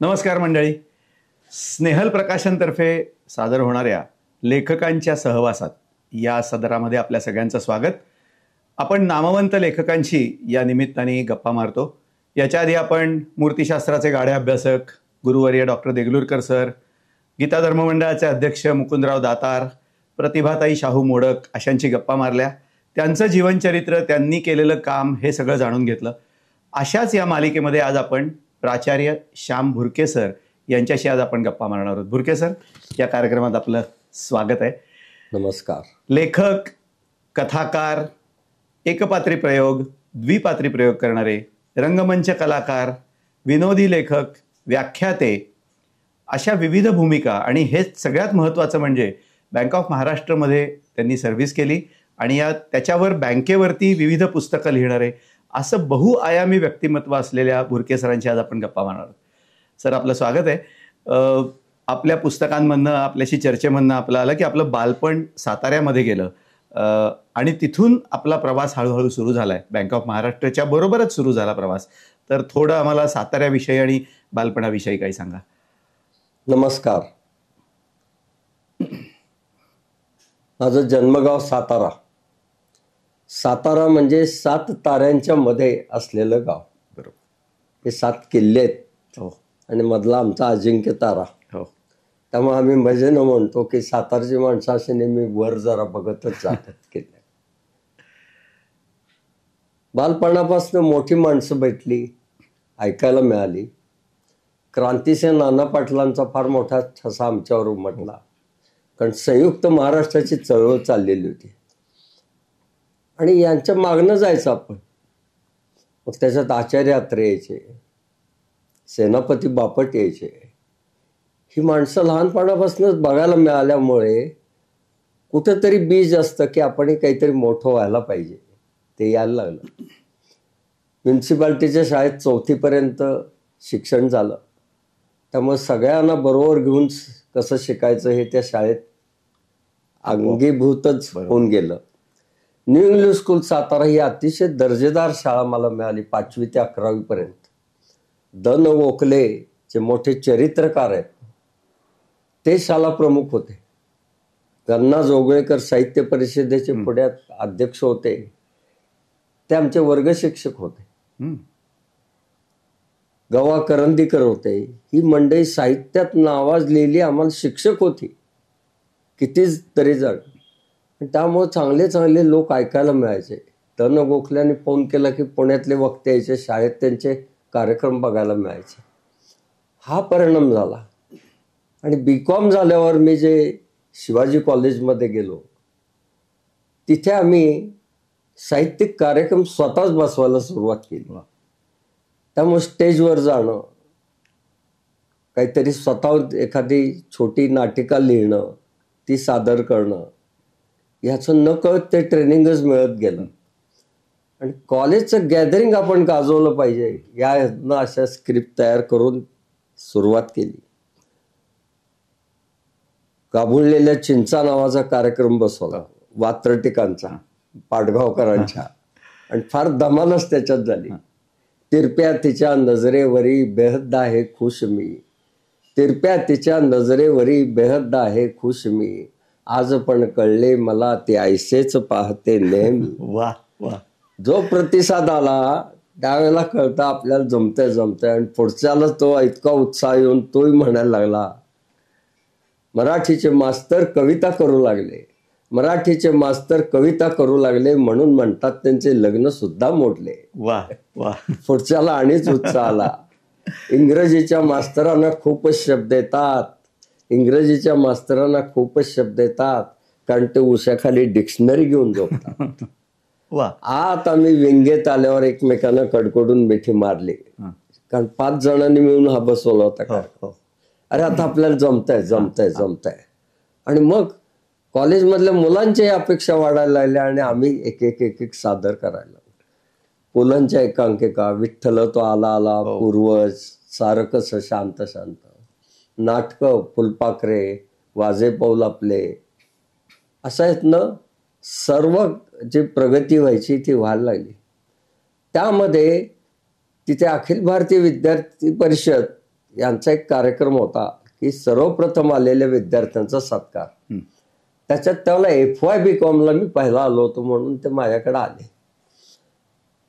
नमस्कार मंडळी. स्नेहल प्रकाशनतर्फे सादर होणाऱ्या लेखकांच्या सहवासात या सदरामध्ये आपल्या सगळ्यांचं स्वागत. आपण नामवंत लेखकांशी या निमित्ताने गप्पा मारतो. याच्या आधी आपण मूर्तिशास्त्राचे गाढे अभ्यासक गुरुवर्य डॉक्टर देगलूरकर सर, गीता धर्ममंडळाचे अध्यक्ष मुकुंदराव दातार, प्रतिभाताई शाहू मोडक अशांची गप्पा मारल्या. त्यांचं जीवनचरित्र, त्यांनी केलेलं काम हे सगळं जाणून घेतलं. अशाच या मालिकेमध्ये आज आपण प्राचार्य श्याम भुर्के सर यांच्याशी आज आपण गप्पा मारणार आहोत. भुर्के सर, या कार्यक्रमात आपलं स्वागत आहे. नमस्कार. लेखक, कथाकार, एकपात्री प्रयोग, द्विपात्री प्रयोग करणारे, रंगमंच कलाकार, विनोदी लेखक, व्याख्याते, अशा विविध भूमिका, आणि हे सगळ्यात महत्त्वाचं म्हणजे बँक ऑफ महाराष्ट्रमध्ये त्यांनी सर्व्हिस केली आणि त्याच्यावर बँकेवरती विविध पुस्तकं लिहिणारे, असं बहुआयामी व्यक्तिमत्व असलेल्या भुर्के सरांची आज आपण गप्पा मारणार आहोत. सर, आपलं स्वागत आहे. आपल्या पुस्तकांमधनं, आपल्याशी चर्चेमधनं आपलं आलं की आपलं बालपण साताऱ्यामध्ये गेलं आणि तिथून आपला प्रवास हळूहळू सुरू झाला आहे. बँक ऑफ महाराष्ट्राच्या बरोबरच सुरू झाला प्रवास. तर थोडं आम्हाला साताऱ्याविषयी आणि बालपणाविषयी काही सांगा. नमस्कार. माझं जन्मगाव सातारा. सातारा म्हणजे 7 ताऱ्यांच्या मध्ये असलेलं गाव. बरोबर. हे 7 किल्ले आहेत. हो. आणि मधला आमचा अजिंक्य तारा. हो. त्यामुळे आम्ही भजन म्हणतो की सातारची माणसं असे नेहमी वर जरा बघतच जातात किल्ले. बालपणापासून मोठी माणसं भेटली, ऐकायला मिळाली. क्रांतिसेन नाना पाटलांचा फार मोठा ठसा आमच्यावर उमटला, कारण संयुक्त महाराष्ट्राची चळवळ चाललेली होती आणि यांच्या मागणं जायचं आपण. मग त्याच्यात आचार्य अत्रे यायचे, सेनापती बापट यायचे. ही माणसं लहानपणापासूनच बघायला मिळाल्यामुळे कुठंतरी बीज असतं की आपण काहीतरी मोठं व्हायला पाहिजे, ते यायला लागलं. म्युन्सिपाल्टीच्या शाळेत 4थीपर्यंत शिक्षण झालं. त्यामुळे सगळ्यांना बरोबर घेऊन कसं शिकायचं हे त्या शाळेत अंगीभूतच होऊन गेलं. न्यू इंग्लिश स्कूल सातारा ही अतिशय दर्जेदार शाळा मला मिळाली 5वी ते 11वी पर्यंत. द न गोखले जे मोठे चरित्रकार आहेत ते शाळा प्रमुख होते. गन्ना जोगळेकर साहित्य परिषदेचे पुण्यात अध्यक्ष होते, ते आमचे वर्ग शिक्षक होते. गवा करंदीकर होते. ही मंडळी साहित्यात नावाजलेली आम्हाला शिक्षक होती, कितीच तरी जण. त्यामुळे चांगले चांगले लोक ऐकायला मिळायचे. तन गोखल्याने फोन केला की पुण्यातले वक्ते यायचे, शाळेत त्यांचे कार्यक्रम बघायला मिळायचे. हा परिणाम झाला. आणि BCom झाल्यावर मी जे शिवाजी कॉलेजमध्ये गेलो, तिथे आम्ही साहित्यिक कार्यक्रम स्वतःच बसवायला सुरुवात केली. त्यामुळे स्टेजवर जाणं, काहीतरी स्वतः एखादी छोटी नाटिका लिहिणं, ती सादर करणं, ह्याचं नकळत ते ट्रेनिंगच मिळत गेलं. आणि कॉलेजचं गॅदरिंग आपण गाजवलं पाहिजे यानं अशा स्क्रिप्ट तयार करून सुरुवात केली. गाभुळलेल्या चिंचा नावाचा कार्यक्रम बसवला, वात्रटिकांचा, पाडगावकरांच्या, आणि फार धमालच त्याच्यात झाली. तिरप्या तिच्या नजरेवरी बेहद्द आहे खुश मी, तिरप्या तिच्या नजरेवरी बेहद्द आहे खुश मी, आज पण कळले मला ते ऐसेच पाहते नेहमी. वा वा. जो प्रतिसाद आला त्यावेळेला कळतं आपल्याला जमतंय. आणि पुढच्याला तो इतका उत्साह येऊन तोही म्हणायला लागला, मराठीचे मास्तर कविता करू लागले, मराठीचे मास्तर कविता करू लागले, म्हणून म्हणतात त्यांचे लग्न सुद्धा मोडले. वा वा. पुढच्याला आणिच उत्साह आला. इंग्रजीच्या मास्तरांना खूपच शब्द येतात, इंग्रजीच्या मास्तरांना खूपच शब्द येतात, कारण ते उशाखाली डिक्शनरी घेऊन झोपतात. वा. आता मी विंगेत आल्यावर एकमेकांना कडकडून मिठी मारली, कारण 5 जणांनी मिळून हा बसवला होता. अरे आता आपल्याला जमतंय. आणि मग कॉलेजमधल्या मुलांच्या अपेक्षा वाढायला लागल्या आणि आम्ही एक सादर करायला. पुलंच्या एकांकिका, विठ्ठल तो आला पूर्वज, सारं कसं शांत, नाटकं, फुलपाखरे, वाजे पाऊल आपले, अशा यातनं सर्व जी प्रगती व्हायची ती व्हायला लागली. त्यामध्ये तिथे अखिल भारतीय विद्यार्थी परिषद यांचा एक कार्यक्रम होता की सर्वप्रथम आलेल्या विद्यार्थ्यांचा सत्कार. त्याच्यात त्याला FY BCom ला मी पहिला आलो होतो म्हणून ते माझ्याकडे आले.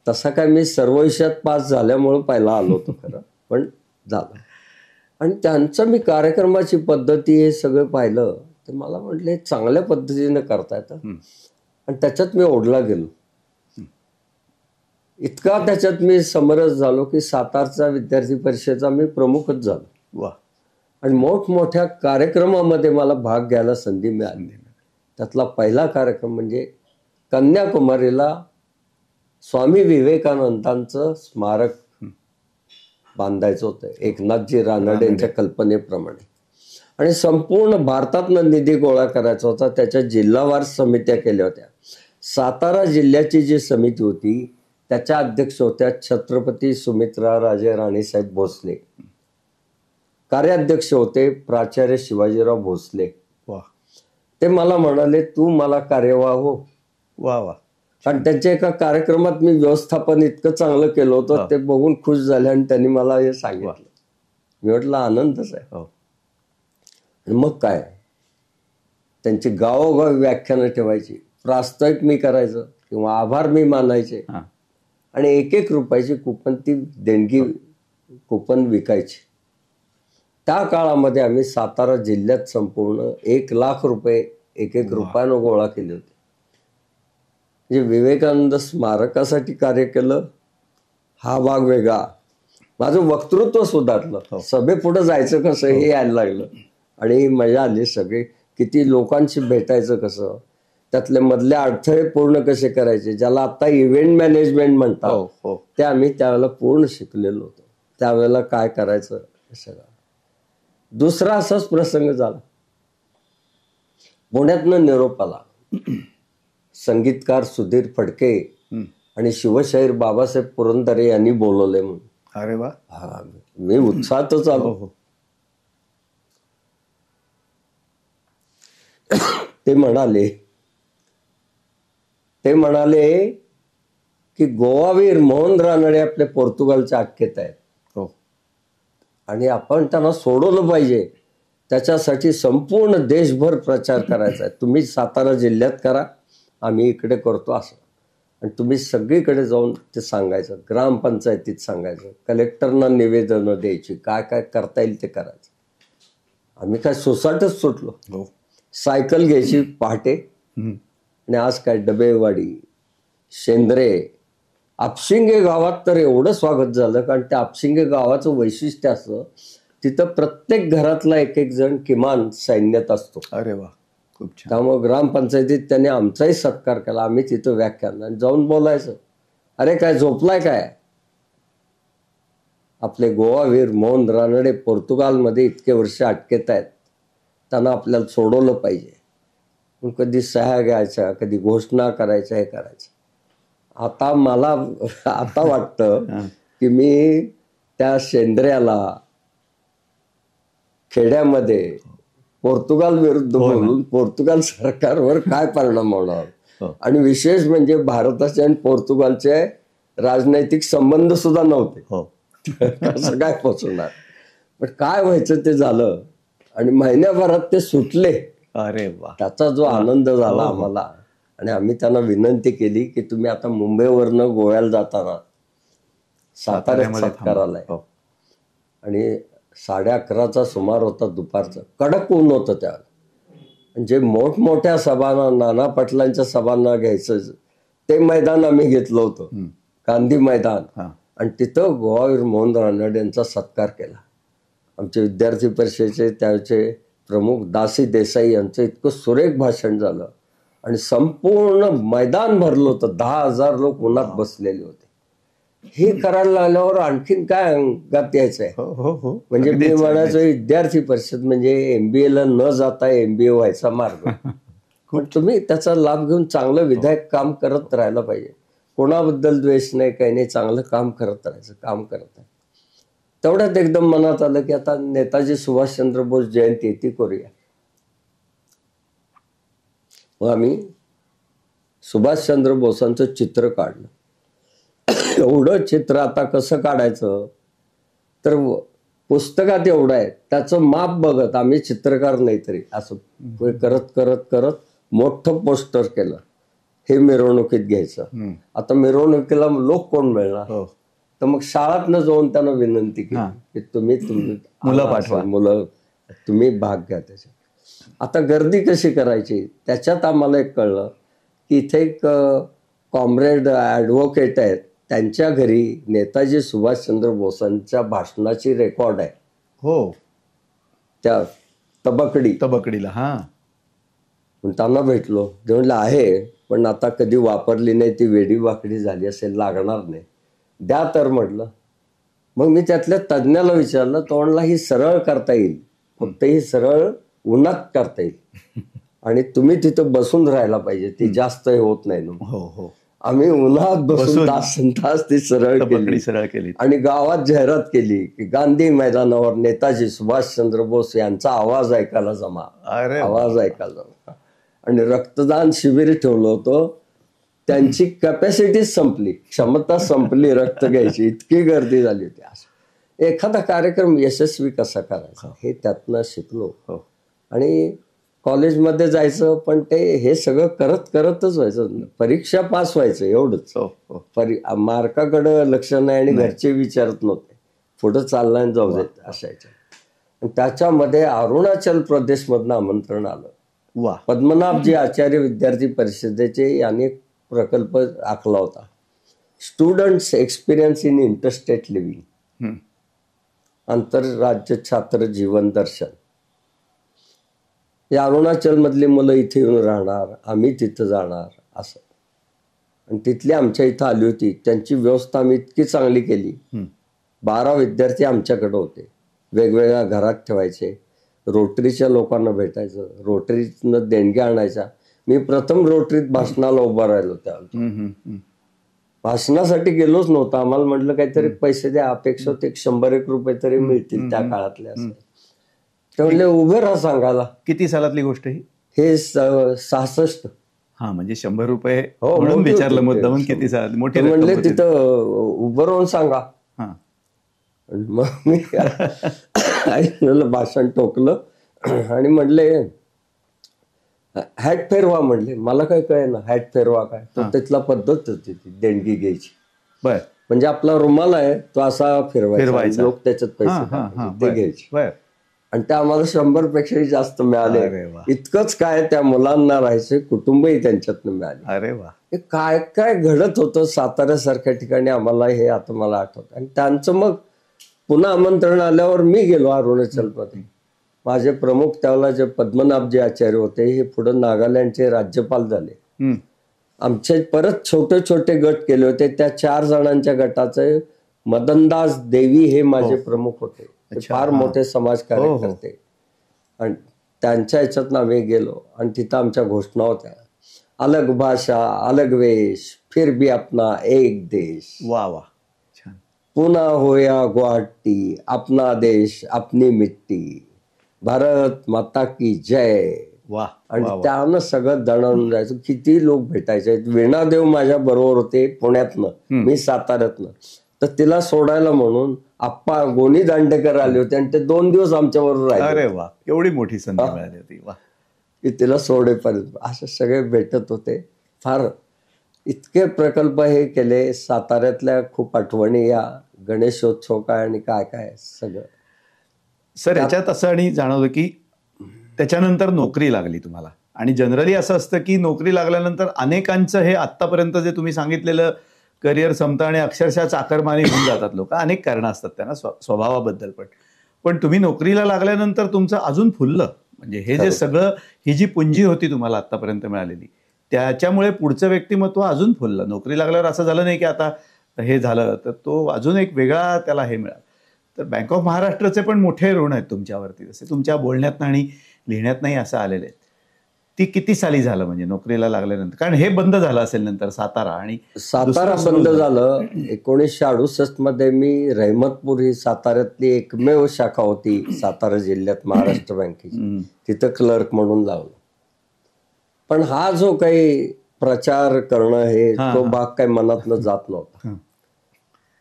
तसा काय मी सर्व विषयात पास झाल्यामुळे पहिला आलो होतो खरं, पण झालं. आणि त्यांचं मी कार्यक्रमाची पद्धती हे सगळं पाहिलं तर मला म्हटलं चांगल्या पद्धतीने करता येतं. आणि त्याच्यात मी ओढला गेलो. इतका त्याच्यात मी समरस झालो की सातारचा विद्यार्थी परिषदेचा मी प्रमुखच झालो. वा. आणि मोठमोठ्या कार्यक्रमामध्ये मला भाग घ्यायला संधी मिळाली. त्यातला पहिला कार्यक्रम म्हणजे कन्याकुमारीला स्वामी विवेकानंदांचं स्मारक बांधायचं होतं एकनाथजी रानडे यांच्या कल्पनेप्रमाणे. आणि संपूर्ण भारतातनं निधी गोळा करायचा होता. त्याच्या जिल्हावार समित्या केल्या होत्या. सातारा जिल्ह्याची जी समिती होती त्याच्या अध्यक्ष होत्या छत्रपती सुमित्रा राजे राणीसाहेब भोसले. कार्याध्यक्ष होते प्राचार्य शिवाजीराव भोसले. वा. ते मला म्हणाले तू मला कार्यवाह हो. वा वा. कारण त्यांच्या एका कार्यक्रमात मी व्यवस्थापन इतकं चांगलं केलं होतं ते बघून खुश झाले आणि त्यांनी मला हे सांगितलं. मी म्हटलं आनंदच आहे. मग काय त्यांची गावोगावी व्याख्यानं ठेवायची, प्रास्ताविक मी करायचं किंवा आभार मी मानायचे आणि 1-1 रुपयाची कुपन ती देणगी कुपन विकायची. त्या काळामध्ये आम्ही सातारा जिल्ह्यात संपूर्ण 1 लाख रुपये 1-1 रुपयानं गोळा केले होते. म्हणजे विवेकानंद स्मारकासाठी कार्य केलं हा भाग वेगळा. माझं वक्तृत्व सुधारलं. सभेपुढे जायचं कसं हे यायला लागलं आणि मजा आली. सगळे किती लोकांशी भेटायचं कसं, त्यातले मधले अडथळे पूर्ण कसे करायचे, ज्याला आता इव्हेंट मॅनेजमेंट म्हणतात ते आम्ही त्यावेळेला पूर्ण शिकलेलो होतो. त्यावेळेला काय करायचं हे सगळं. दुसरा असाच प्रसंग झाला. पुण्यातनं निरोप आला. संगीतकार सुधीर फडके आणि शिवशाहीर बाबासाहेब पुरंदरे यांनी बोलवले म्हणून. अरे वा. मी उत्साहातच आलो. ते म्हणाले की गोवावीर मोहन रानडे आपले पोर्तुगालच्या अटकेत आहेत आणि आपण त्यांना सोडवलं पाहिजे. त्याच्यासाठी संपूर्ण देशभर प्रचार करायचा आहे. तुम्ही सातारा जिल्ह्यात करा, आम्ही इकडे करतो असं. आणि तुम्ही सगळीकडे जाऊन ते सांगायचं, ग्रामपंचायतीत सांगायचं, कलेक्टरना निवेदनं द्यायची, काय काय करता येईल ते करायचं. आम्ही काय सोसायटच सुटलो. सायकल घ्यायची पहाटे आणि आज काय डबेवाडी, शेंद्रे, आपशिंगे गावात तर एवढं स्वागत झालं. कारण त्या आपशिंगे गावाचं वैशिष्ट्य असं तिथं प्रत्येक घरातला 1-1 जण किमान सैन्यात असतो. अरे वा, खूप छान. त्यामुळे ग्रामपंचायतीत त्यांनी आमचाही सत्कार केला. आम्ही तिथं व्याख्यान आणि जाऊन बोलायचं, अरे काय झोपलाय काय, आपले गोवावीर मोहन रानडे पोर्तुगालमध्ये इतके वर्ष अटकेत आहेत, त्यांना आपल्याला सोडवलं पाहिजे. कधी सह्या घ्यायच्या, कधी घोषणा करायच्या, हे करायचं. आता मला वाटतं की मी त्या शेंद्र्याला खेड्यामध्ये पोर्तुगाल विरुद्ध बोलून पोर्तुगाल सरकारवर काय परिणाम होणार. आणि विशेष म्हणजे भारताचे आणि पोर्तुगालचे राजनैतिक संबंध सुद्धा नव्हते. कसं काय पोचवणार. पण काय व्हायचं ते झालं आणि महिन्याभरात ते सुटले. अरे वा. त्याचा जो आनंद झाला आम्हाला. आणि आम्ही त्यांना विनंती केली की तुम्ही आता मुंबईवरनं गोव्याला जाताना साताऱ्यात सत्काराला आहे. आणि 11:30चा सुमार होता दुपारचं. कडक ऊन होतं त्यावेळेला. जे मोठमोठ्या सभांना, नाना पाटलांच्या सभांना घ्यायचं ते मैदान आम्ही घेतलं होतं, गांधी मैदान. आणि तिथं गोवावीर मोहन रानडे यांचा सत्कार केला. आमचे विद्यार्थी परिषदेचे त्याचे प्रमुख दासी देसाई यांचं इतकं सुरेख भाषण झालं आणि संपूर्ण मैदान भरलं होतं. 10,000 लोक उन्हात बसलेले होते. हे करायला लागल्यावर आणखीन काय अंगात यायचंय. म्हणजे मी म्हणायचो विद्यार्थी परिषद म्हणजे MBA ला न जाता MBA व्हायचा मार्ग. पण तुम्ही त्याचा लाभ घेऊन चांगलं विधायक काम करत राहायला पाहिजे. कोणाबद्दल द्वेष नाही, काही नाही, चांगलं काम करत राहायचं. काम करत आहे. तेवढ्यात एकदम मनात आलं की आता नेताजी सुभाषचंद्र बोस जयंती ती करूया. मग आम्ही सुभाषचंद्र बोसांचं चित्र काढलं. एवढं चित्र आता कसं काढायचं तर पुस्तकात एवढं आहे, त्याचं माप बघत आम्ही चित्रकार नाही तरी असं करत करत करत मोठं पोस्टर केलं. हे मिरवणुकीत घ्यायचं. आता मिरवणुकीला लोक कोण मिळणार, तर मग शाळातनं जाऊन त्यांना विनंती केली की तुम्ही मुलं पाठवा, मुलं तुम्ही भाग घ्या त्याच्यात. आता गर्दी कशी करायची त्याच्यात आम्हाला एक कळलं की इथे एक कॉम्रेड ॲडव्होकेट आहेत, त्यांच्या घरी नेताजी सुभाषचंद्र बोसांच्या भाषणाची रेकॉर्ड आहे. हो, त्या तबकडीला. हा, त्यांना भेटलो. ते म्हटलं आहे, पण आता कधी वापरली नाही, ती वेडी वाकडी झाली असेल, लागणार नाही, द्या तर म्हटलं. मग मी त्यातल्या तज्ज्ञाला विचारलं. तो म्हणला ही सरळ करता येईल, फक्त ही सरळ उन्हात करता येईल आणि तुम्ही तिथं बसून राहायला पाहिजे, ती जास्त हे होत नाही. हो, आम्ही उन्हात बसून तास ती सरळ केली आणि गावात जाहिरात केली की गांधी मैदानावर नेताजी सुभाषचंद्र बोस यांचा आवाज ऐकायला जमा, आवाज ऐकायला जमा. आणि रक्तदान शिबिर ठेवलं होतं. त्यांची कॅपॅसिटी संपली, क्षमता संपली रक्त घ्यायची, इतकी गर्दी झाली होती. असं एखादा कार्यक्रम यशस्वी कसा करायचा हे त्यातनं शिकलो. आणि कॉलेजमध्ये जायचं, पण ते हे सगळं करत करतच व्हायचं. परीक्षा पास व्हायचं एवढंच, मार्काकडं लक्ष नाही आणि घरचे विचारत नव्हते, पुढं चालला आणि जाऊ देत असायचं. त्याच्यामध्ये अरुणाचल प्रदेशमधनं आमंत्रण आलं. पद्मनाभजी आचार्य विद्यार्थी परिषदेचे यांनी एक प्रकल्प आखला होता, students experience in interstate living, आंतरराज्य छात्र जीवन दर्शन. या अरुणाचल मधली मुलं इथे येऊन राहणार, आम्ही तिथं जाणार असं. आणि तिथली आमच्या इथं आली होती. त्यांची व्यवस्था आम्ही इतकी चांगली केली. 12 विद्यार्थी आमच्याकडे होते, वेगवेगळ्या घरात ठेवायचे, रोटरीच्या लोकांना भेटायचं, रोटरीतनं देणग्या आणायच्या. मी प्रथम रोटरीत भाषणाला उभा राहिलो. त्या भाषणासाठी गेलोच नव्हतो, आम्हाला म्हटलं काहीतरी पैसे द्या, अपेक्षा होते 100-1 रुपये तरी मिळतील त्या काळातले. असं ते म्हणले उभे राहा सांगायला. किती सालातली गोष्ट ही? हे 66. हा, म्हणजे 100 रुपये म्हणून विचारलं मुद्दामून किती सालात. मोठे म्हणले तिथं उभं राहून सांगा. मग मी भाषण टोकलं आणि म्हणले हॅट फेरवा. म्हणले मला काय कळेना हॅट फेरवा काय, तर तिथला पद्धत होती ती देणगी घ्यायची. म्हणजे आपला रुमाल आहे तो असा फिरवायचा, लोक त्याच्यात पैसे घ्यायचे. आणि त्या आम्हाला 100 पेक्षाही जास्त मिळाले. इतकंच काय, त्या मुलांना राहायचे, कुटुंबही त्यांच्यातनं मिळाले. अरे वा, काय काय घडत होतं साताऱ्यासारख्या ठिकाणी आम्हाला, हे आता मला आठवतं. आणि त्यांचं मग पुन्हा आमंत्रण आल्यावर मी गेलो अरुणाचलमध्ये. माझे प्रमुख त्यावेळेला जे पद्मनाभजी आचार्य होते, हे पुढे नागालँडचे राज्यपाल झाले. आमचे परत छोटे छोटे गट केले होते. त्या 4 जणांच्या गटाचे मदनदास देवी हे माझे प्रमुख होते. ते फार मोठे समाज कार्यकर्ते. आणि त्यांच्या ह्याच्यात आम्ही गेलो आणि तिथं आमच्या घोषणा होत्या, अलग भाषा अलग वेश फिर भी अपना एक देश. वा वा, पुन्हा होया गुवाहाटी, अपना देश अपनी मिट्टी, भारत माता की जय. वा. आणि त्यानं सगळं दणाणून जायचं. किती लोक भेटायचे. वीणादेव माझ्या बरोबर होते पुण्यातनं, मी साताऱ्यातनं. तर तिला सोडायला म्हणून आप्पा गोनी दांडेकर आले होते आणि ते 2 दिवस आमच्या बरोबर राहिले. अरे वा, एवढी मोठी संधी मिळाली होती. वा, की तिला सोडेपर्यंत असे सगळे भेटत होते. फार इतके प्रकल्प हे केले. साताऱ्यातल्या खूप आठवणी या गणेशोत्सव काय आणि काय काय सगळं. सर, याच्यात असं आणि जाणवलं की त्याच्यानंतर नोकरी लागली तुम्हाला. आणि जनरली असं असतं की नोकरी लागल्यानंतर अनेकांचं हे आत्तापर्यंत जे तुम्ही सांगितलेलं करिअर संपतं आणि अक्षरशः चाकरमानी होऊन जातात लोक. अनेक कारणं असतात त्यांना स्वभावाबद्दल. पण तुम्ही नोकरीला लागल्यानंतर तुमचं अजून फुललं. म्हणजे हे जे सगळं, ही जी पुंजी होती तुम्हाला आत्तापर्यंत मिळालेली, त्याच्यामुळे पुढचं व्यक्तिमत्व अजून फुललं. नोकरी लागल्यावर असं झालं नाही की आता हे झालं, तर तो अजून एक वेगळा त्याला हे मिळालं. तर बँक ऑफ महाराष्ट्राचे पण मोठे ऋण आहेत तुमच्यावरती, जसे तुमच्या बोलण्यातनं आणि लिहिण्यातनंही असं आलेले आहेत. ती किती साली झालं म्हणजे नोकरीला लागल्यानंतर? कारण हे बंद झालं असेल नंतर सातारा बंद झालं 1968 मध्ये. मी रहमतपूर ही साताऱ्यातली एकमेव शाखा होती सातारा जिल्ह्यात महाराष्ट्र बँकेची, तिथं क्लर्क म्हणून लावलं. पण हा जो काही प्रचार करणं हे तो भाग काही मनातनं जात नव्हता.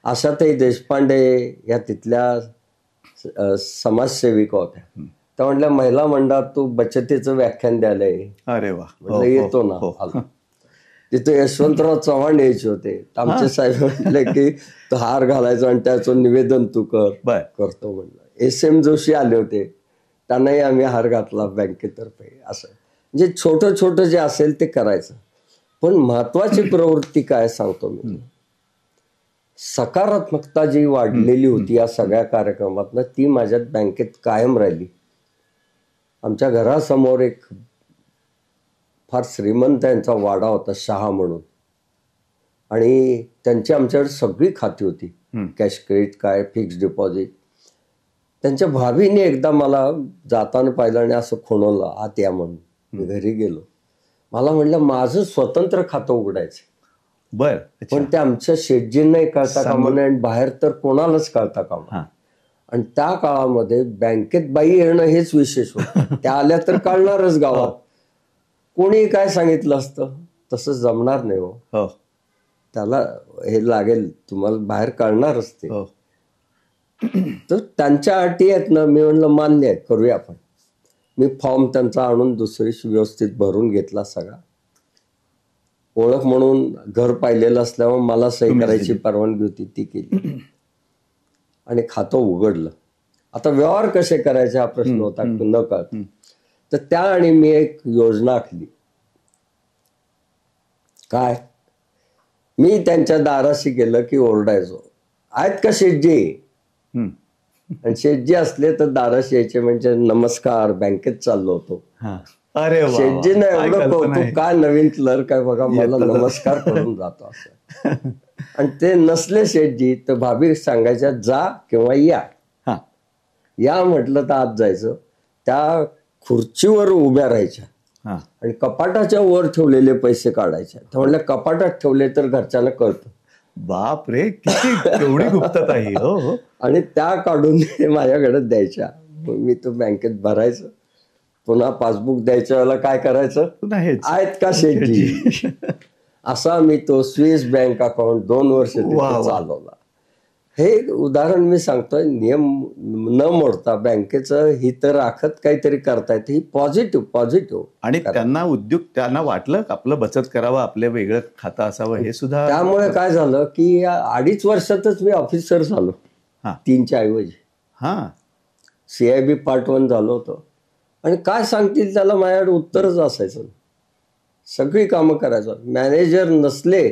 अशातही देशपांडे या तिथल्या समाजसेविका होत्या. त्या म्हटल्या महिला मंडळात तू बचतीचं व्याख्यान द्यायला ये. अरे वा. म्हटलं येतो ना. आलो. तिथे यशवंतराव चव्हाण यायचे होते. आमचे साहेब म्हटले की तो हार घालायचा आणि त्याचं निवेदन तू करतो म्हणलं. SM जोशी आले होते, त्यांनाही आम्ही हार घातला बँकेतर्फे. असं म्हणजे छोटं छोटं जे असेल ते करायचं. पण महत्वाची प्रवृत्ती काय सांगतो मी, सकारात्मकता जी वाढलेली होती या सगळ्या कार्यक्रमातनं ती माझ्यात बँकेत कायम राहिली. आमच्या घरासमोर एक फार श्रीमंत यांचा वाडा होता, शहा म्हणून, आणि त्यांची आमच्याकडे सगळी खाती होती, कॅश क्रेडिट काय फिक्स्ड डिपॉझिट. त्यांच्या भाभीने एकदा मला जाताना पाहिलं आणि असं खुणवलं, आत या म्हणून. मी घरी गेलो. मला म्हणलं माझं स्वतंत्र खातं उघडायचं. बर. पण ते आमच्या शेटजींनाही कळता कामा नये आणि बाहेर तर कोणालाच कळता कामा. आणि त्या काळामध्ये बँकेत बाई येणं हेच विशेष होतं. त्या आल्या तर कळणारच गावात. कोणी काय सांगितलं असतं तसं जमणार नाही हो. त्याला हे लागेल, तुम्हाला बाहेर कळणारच ते. तर त्यांच्या अटी आहेत ना. मी म्हणलं मान्य आहे, करूया आपण. मी फॉर्म त्यांचा आणून दुसरी व्यवस्थित भरून घेतला सगळा. ओळख म्हणून घर पाहिलेलं असल्यामुळे मला सही करायची परवानगी होती, ती केली आणि खातं उघडलं. आता व्यवहार कसे करायचे हा प्रश्न होता न कळत. तर त्या आणि मी एक योजना आखली. काय, मी त्यांच्या दाराशी गेलं की ओरडायचो, आहेत का शेटजी? आणि शेटजी असले तर दाराशी यायचे, म्हणजे नमस्कार, बँकेत चाललो होतो. शेटजी नाही एवढं कौतुक, काय नवीन क्लर्क आहे बघा, मला नमस्कार करून जातो असं. आणि ते नसले शेटजी तर भाभी सांगायच्या जा किंवा या. या म्हटलं तर आत जायचं. त्या खुर्चीवर उभ्या राहायच्या आणि कपाटाच्या वर ठेवलेले पैसे काढायचे. तर म्हटलं कपाटात ठेवले तर घरच्यांना कळतं. बाप रे, किती एवढी गुप्तता ही. हो. आणि त्या काढून माझ्याकडे द्यायच्या. मी तो बँकेत भरायचं. पुन्हा पासबुक द्यायच्या वेळेला काय करायचं, आहेत का शेटजी? असा मी तो स्विस बँक अकाउंट 2 वर्ष चालवला. हे उदाहरण मी सांगतोय. नियम न मोडता बँकेचं हित राखत काहीतरी करता येते. ही पॉझिटिव्ह. आणि त्यांना उद्योग, त्यांना वाटलं आपलं बचत करावं, आपलं वेगळं खातं असावं, हे सुद्धा. त्यामुळे काय झालं की या 2.5 वर्षातच मी ऑफिसर झालो. 3च्या ऐवजी CIB पार्ट 1 झालो होतो. आणि काय सांगतील त्याला माझ्याकडे उत्तरच असायचं. सगळी कामं करायचं. मॅनेजर नसले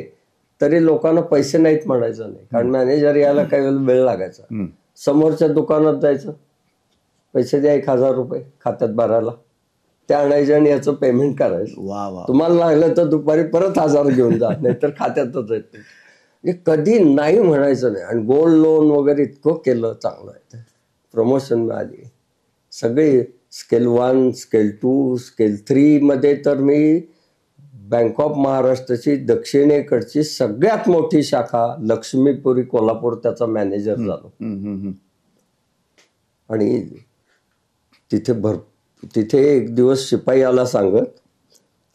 तरी लोकांना पैसे नाहीत म्हणायचं नाही, कारण मॅनेजर यायला काही वेळ लागायचा. समोरच्या दुकानात जायचं, पैसे द्या 1000 रुपये खात्यात भरायला, ते आणायचे आणि याचं पेमेंट करायचं. तुम्हाला लागलं तर दुपारी परत 1000 घेऊन जा, नाहीतर खात्यातच येत. कधी नाही म्हणायचं नाही. आणि गोल्ड लोन वगैरे इतकं केलं, चांगलं आहे. प्रमोशन मिळाली सगळी. स्केल 1, स्केल 2, स्केल 3 मध्ये तर मी बँक ऑफ महाराष्ट्राची दक्षिणेकडची सगळ्यात मोठी शाखा लक्ष्मीपुरी कोल्हापूर त्याचा मॅनेजर झालो. आणि तिथे एक दिवस शिपाई आला सांगत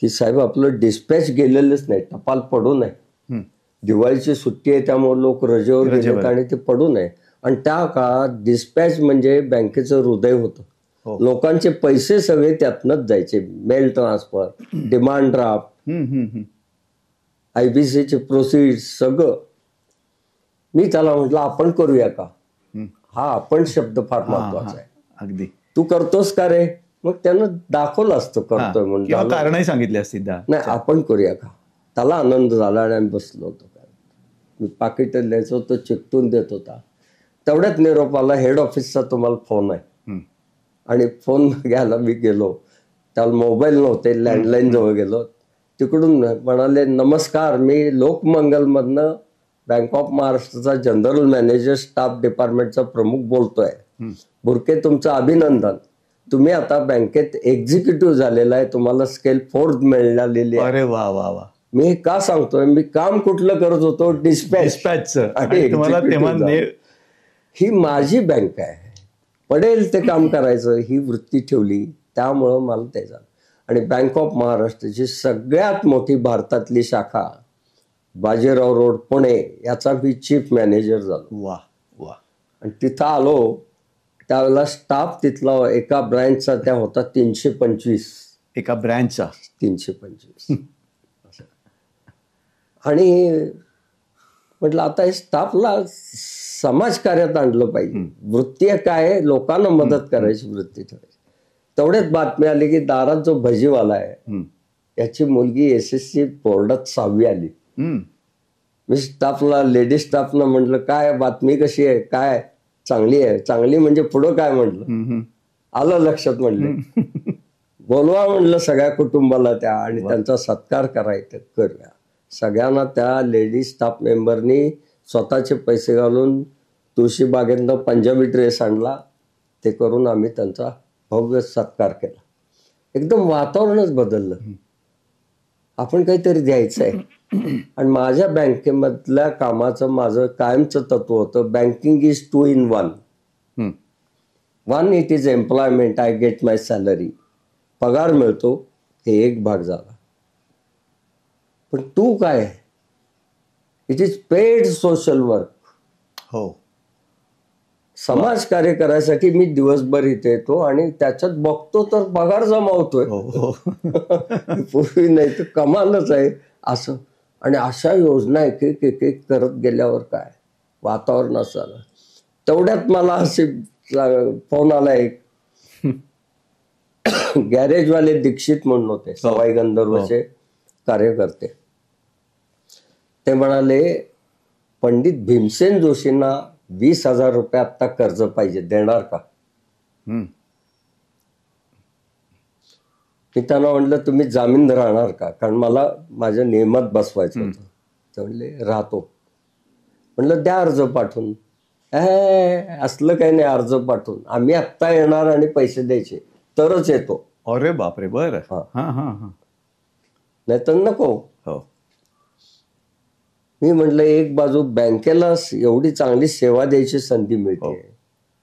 की साहेब आपलं डिस्पॅच गेलेलंच नाही, टपाल पडू नये, दिवाळीची सुट्टी आहे त्यामुळे लोक रजेवर गेलेत आणि ते पडू नये. आणि त्या काळात डिस्पॅच म्हणजे बँकेचं हृदय होतं. लोकांचे पैसे सगळे त्यातनच जायचे. मेल ट्रान्सफर, डिमांड ड्राफ्ट, IBCचे प्रोसिड्स सगळं. मी त्याला म्हटलं आपण करूया का. हा आपण शब्द फार महत्वाचा आहे. अगदी. तू करतोस का रे. मग त्यानं दाखवलं असतं करतोय म्हणून, कारणही सांगितले असते. नाही आपण करूया का. त्याला आनंद झाला आणि आम्ही बसलो होतो. मी पाकिट द्यायचो तो चिकटून देत होता. तेवढ्यात निरोपाला हेड ऑफिसचा तुम्हाला फोन आहे. आणि फोन घ्यायला मी गेलो. त्याला मोबाईल नव्हते, लँडलाईन जवळ गेलो. तिकडून म्हणाले नमस्कार, मी लोकमंगलमधनं बँक ऑफ महाराष्ट्राचा जनरल मॅनेजर स्टाफ डिपार्टमेंटचा प्रमुख बोलतोय. बुरके तुमचं अभिनंदन, तुम्ही आता बँकेत एक्झिक्युटिव्ह झालेला आहे, तुम्हाला स्केल 4 मिळालेली आहे. अरे वा वा वा. मी हे का सांगतोय, मी काम कुठलं करत होतो, डिस्पॅचचं. ही माझी बँक आहे, पडेल ते काम करायचं ही वृत्ती ठेवली. त्यामुळं मला ते झालं. आणि बँक ऑफ महाराष्ट्राची सगळ्यात मोठी भारतातली शाखा बाजीराव रोड पुणे याचा मी चीफ मॅनेजर झालो. वा वा. आणि तिथं आलो त्यावेळेला स्टाफ तिथला एका ब्रँचचा त्या होता 325. एका ब्रँचचा 325. आणि म्हटलं आता हे स्टाफला समाजकार्यात आणलं पाहिजे. वृत्ती काय आहे, लोकांना मदत करायची वृत्ती ठेवायची. तेवढ्यात बातमी आली की दारात जो भजीवाला आहे याची मुलगी SSC बोर्डात 6वी आली. मी स्टाफला, लेडीज स्टाफला म्हटलं काय बातमी कशी आहे, काय चांगली आहे? चांगली म्हणजे पुढं काय म्हटलं, आलं लक्षात म्हटलं. बोलवा म्हटलं सगळ्या कुटुंबाला त्या आणि त्यांचा सत्कार करायचा करूया. सगळ्यांना त्या लेडीज स्टाफ मेंबरनी स्वतःचे पैसे घालून तुळशीबागेतनं पंजाबी ड्रेस आणला. ते करून आम्ही त्यांचा भव्य सत्कार केला. एकदम वातावरणच बदललं. आपण काहीतरी द्यायचं आहे. आणि माझ्या बँकेमधल्या कामाचं माझं कायमचं तत्व होतं, banking is 2 in 1. 1 it is employment, I get my salary, पगार मिळतो, हे एक भाग झाला. पण 2 काय आहे, it is paid social work. हो, समाज कार्य करायसाठी मी दिवसभर इथे येतो आणि त्याच्यात बघतो तर पगार जमावतोय. पूर्वी नाही तर कमालच आहे असं. आणि अशा योजना एक एक करत गेल्यावर काय वातावरण असं. तेवढ्यात मला असे फोन आला एक गॅरेजवाले दीक्षित म्हणून होते, सवाई गंधर्वचे कार्यकर्ते. ते म्हणाले पंडित भीमसेन जोशींना 20,000 रुपये आता कर्ज पाहिजे, देणार का? मी त्यांना म्हटलं तुम्ही जामीन राहणार का, कारण मला माझ्या नियमात बसवायचं होतं. ते म्हणले राहतो. म्हटलं द्या अर्ज पाठवून. असलं काही नाही, अर्ज पाठवून आम्ही आत्ता येणार आणि पैसे द्यायचे तरच येतो. अरे बापरे, बरं. नाही तर नको. मी म्हटलं एक बाजू बँकेला एवढी चांगली सेवा द्यायची संधी मिळते,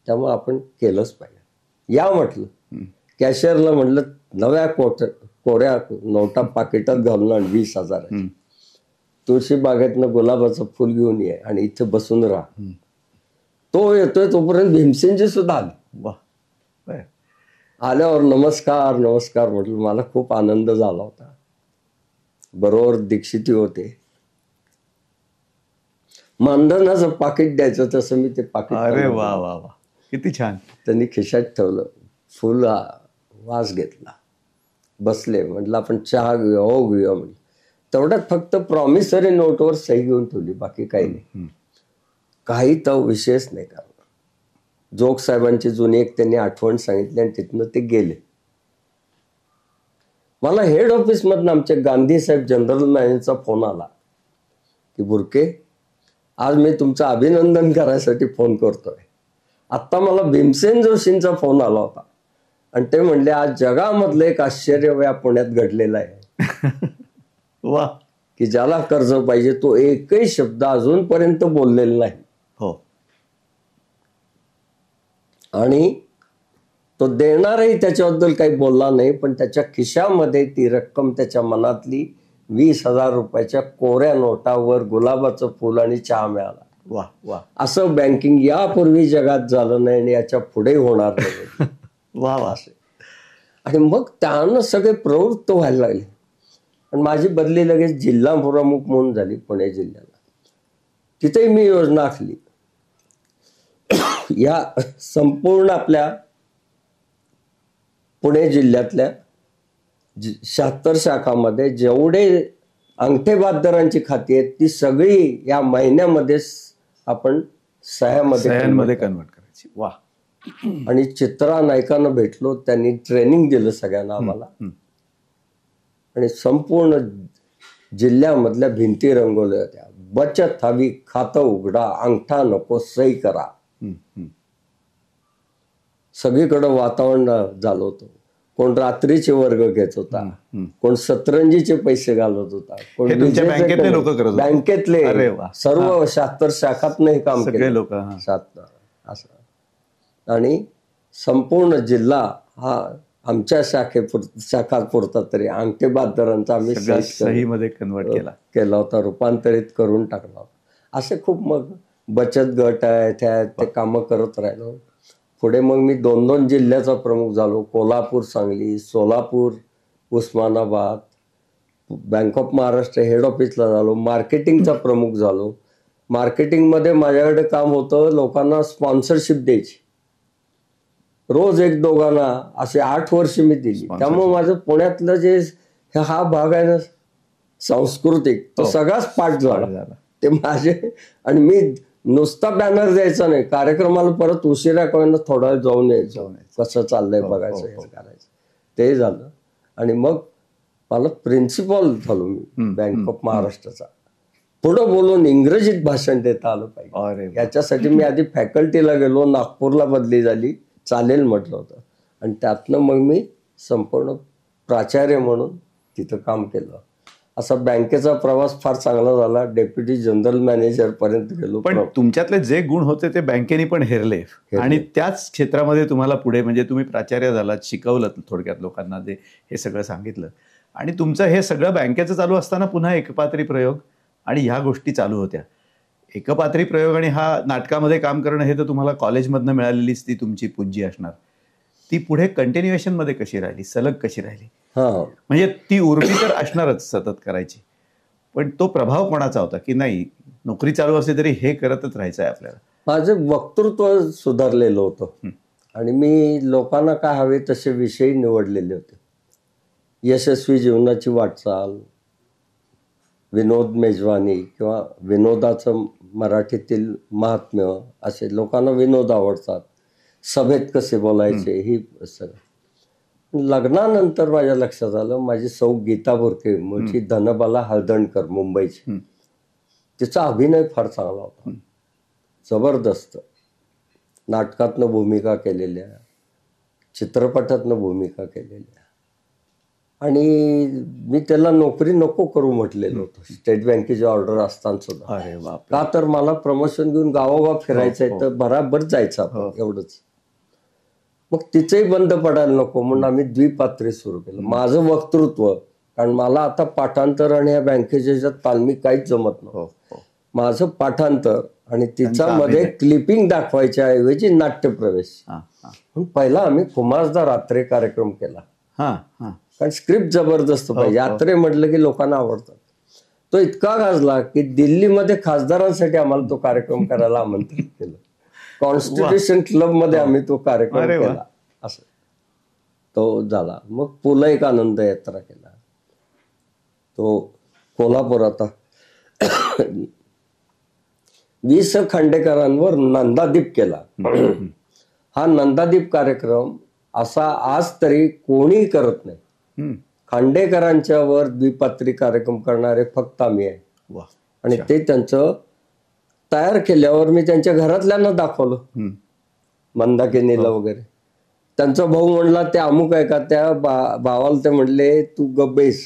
त्यामुळे आपण केलंच पाहिजे. या म्हटलं कॅशियरला म्हटलं नव्या कोऱ्या नोटा पाकिटात घालून आणि 20,000 तुळशी बागेतनं गुलाबाचं फुल घेऊन ये आणि इथे बसून राहा. तो येतोय तोपर्यंत भीमसेनजी सुद्धा आले. आल्यावर नमस्कार नमस्कार म्हटलं. मला खूप आनंद झाला होता. बरोबर दीक्षिती होते. मानधनाचं पाकिट द्यायचं तसं मी ते पाकिट, अरे वा वा वा, किती छान. त्यांनी खिशात ठेवलं, फुल वास घेतला, बसले. म्हटलं आपण चहा घेऊया, हो घेऊया म्हणजे. तेवढ्यात फक्त प्रॉमिसरी नोटवर सही घेऊन ठेवली, बाकी काही नाही. काही तर विषयच नाही. कारण जोग साहेबांची जुनी एक त्यांनी आठवण सांगितली आणि तिथनं ते गेले. मला हेड ऑफिस मधून आमचे गांधी साहेब जनरल मॅनेजरचा फोन आला की बुरके आज मी तुमचं अभिनंदन करायसाठी फोन करतोय. आत्ता मला भीमसेन जोशींचा फोन आला होता आणि ते म्हणले आज जगामधलं एक आश्चर्य या पुण्यात घडलेलं आहे. वा. की ज्याला कर्ज पाहिजे तो एकही शब्द अजूनपर्यंत बोललेला नाही. हो. आणि तो देणारही त्याच्याबद्दल काही बोलला नाही, पण त्याच्या खिशामध्ये ती रक्कम, त्याच्या मनातली 20,000 रुपयाच्या कोऱ्या नोटावर गुलाबाचं फुल आणि चहा मिळाला. वा वा. असं बँकिंग यापूर्वी जगात झालं नाही आणि याच्या पुढे होणार नाही. वा वा. आणि मग त्यानं सगळे प्रवृत्त व्हायला लागले. आणि माझी बदली लगेच जिल्हा प्रमुख म्हणून झाली पुणे जिल्ह्याला. तिथेही मी योजना आखली. या संपूर्ण आपल्या पुणे जिल्ह्यातल्या 76 शाखामध्ये जेवढे अंगठेबाददारांची खाती आहेत ती सगळी या महिन्यामध्ये आपण सह्यामध्ये कन्वर्ट करायची. वा. आणि चित्रा नायकांना भेटलो, त्यांनी ट्रेनिंग दिलं सगळ्यांना आम्हाला. आणि संपूर्ण जिल्ह्यामधल्या भिंती रंगवल्या होत्या. बचत हवी, खातं उघडा, अंगठा नको, सही करा. सगळीकडं वातावरण झालं होतं. कोण रात्रीचे वर्ग घेत होता, कोण सतरंजीचे पैसे घालत होता, कोण बँकेतले लोक करत होते. बँकेतले सर्व 76 शाखातनं हे काम केलं लोक. असं. आणि संपूर्ण जिल्हा हा आमच्या शाखा पुरता तरी अंगठेबाददारांचा आम्ही सहीमध्ये कन्वर्ट केला होता, रूपांतरित करून टाकला होता. असे खूप मग बचत गट आहे ते कामं करत राहिलो. पुढे मग मी 2-2 जिल्ह्याचा प्रमुख झालो. Kolhapur, Sangli, Solapur, Osmanabad. Bank of Maharashtra head ऑफिसला झालो. मार्केटिंगचा प्रमुख झालो. मार्केटिंगमध्ये माझ्याकडे काम होतं, लोकांना स्पॉन्सरशिप द्यायची. रोज 1-2 असे 8 वर्ष मी दिली. त्यामुळे माझं पुण्यातलं जे हा भाग आहे ना सांस्कृतिक, तो सगळाच पाठ झाला. ते माझे, आणि मी नुसता बॅनर द्यायचा नाही, कार्यक्रमाला परत उशिरा कळणं थोडा वेळ जाऊन यायचं, कसं चाललंय बघायचं, हे करायचं, ते झालं. आणि मग मला प्रिन्सिपल झालो मी बँक ऑफ महाराष्ट्राचा. पुढं बोलून इंग्रजीत भाषण देता आलं पाहिजे, याच्यासाठी मी आधी फॅकल्टीला गेलो, नागपूरला बदली झाली, चालेल म्हटलं होतं. आणि त्यातनं मग मी संपूर्ण प्राचार्य म्हणून तिथं काम केलं. असा बँकेचा प्रवास फार चांगला झाला. डेप्युटी जनरल मॅनेजर पर्यंत गेलो. पण तुमच्यातले जे गुण होते ते बँकेने पण हेरले, आणि त्याच क्षेत्रामध्ये तुम्हाला पुढे, म्हणजे तुम्ही प्राचार्य झालात, शिकवलं थोडक्यात लोकांना, जे हे सगळं सांगितलं. आणि तुमचं हे सगळं बँकेचं चालू असताना पुन्हा एकपात्री प्रयोग आणि ह्या गोष्टी चालू होत्या. एकपात्री प्रयोग आणि हा नाटकामध्ये काम करणं, हे तर तुम्हाला कॉलेजमधनं मिळालेलीच ती तुमची पुंजी असणार. ती पुढे कंटिन्युएशनमध्ये कशी राहिली, सलग कशी राहिली? म्हणजे ती उर्मी तर असणारच सतत करायची, पण तो प्रभाव कोणाचा होता, की नाही नोकरी चालू असली तरी हे करतच राहायचं आहे आपल्याला? माझं वक्तृत्व सुधारलेलं होतं आणि मी लोकांना काय हवे तसे विषय निवडलेले होते. यशस्वी जीवनाची वाटचाल, विनोद मेजवानी किंवा विनोदाचं मराठीतील महात्म्य, असे लोकांना विनोद आवडतात. सभेत कसे बोलायचे, ही सगळं. लग्नानंतर माझ्या लक्षात आलं, माझी सौ गीता बोरके म्हणजे धनबाला हळदणकर मुंबईची, तिचा अभिनय फार चांगला होता, जबरदस्त. नाटकातनं भूमिका केलेल्या, चित्रपटातनं भूमिका केलेल्या. आणि मी त्याला नोकरी नको करू म्हटलेलं होतं, स्टेट बँकेची ऑर्डर असताना सुद्धा. अरे बाप, का तर मला प्रमोशन घेऊन गावोगाव फिरायचंय, तर बराबर जायचं आपण, एवढंच. मग तिचंही बंद पडायला नको म्हणून आम्ही द्विपात्री सुरू केलं. माझं वक्तृत्व, कारण मला आता पाठांतर आणि या बँकेच्या ह्याच्यात तालमी काहीच जमत नव्हतं. माझं पाठांतर आणि तिच्यामध्ये क्लिपिंग दाखवायच्या ऐवजी नाट्यप्रवेश. पहिला आम्ही खुमासदा रात्रे कार्यक्रम केला, कारण स्क्रिप्ट जबरदस्त पाहिजे. यात्रे म्हटलं की लोकांना आवडतात. तो इतका गाजला की दिल्लीमध्ये खासदारांसाठी आम्हाला तो कार्यक्रम करायला आमंत्रित केलं. कॉन्स्टिट्यूशन क्लब मध्ये आम्ही तो कार्यक्रम केला. असं तो झाला. मग पुन्हा एक आनंद यात्रा केला, तो कोल्हापुरात 20 खांडेकरांवर नंदादीप केला. हा नंदादीप कार्यक्रम असा आज तरी कोणीही करत नाही. खांडेकरांच्या वर द्विपात्री कार्यक्रम करणारे फक्त आम्ही आहे. आणि ते त्यांचं तयार केल्यावर मी त्यांच्या घरातल्यांना दाखवलं, मंदाकिनीला वगैरे. त्यांचा भाऊ म्हणला ते अमुक आहे का, त्या भावाला ते म्हणले तू गब्बेस,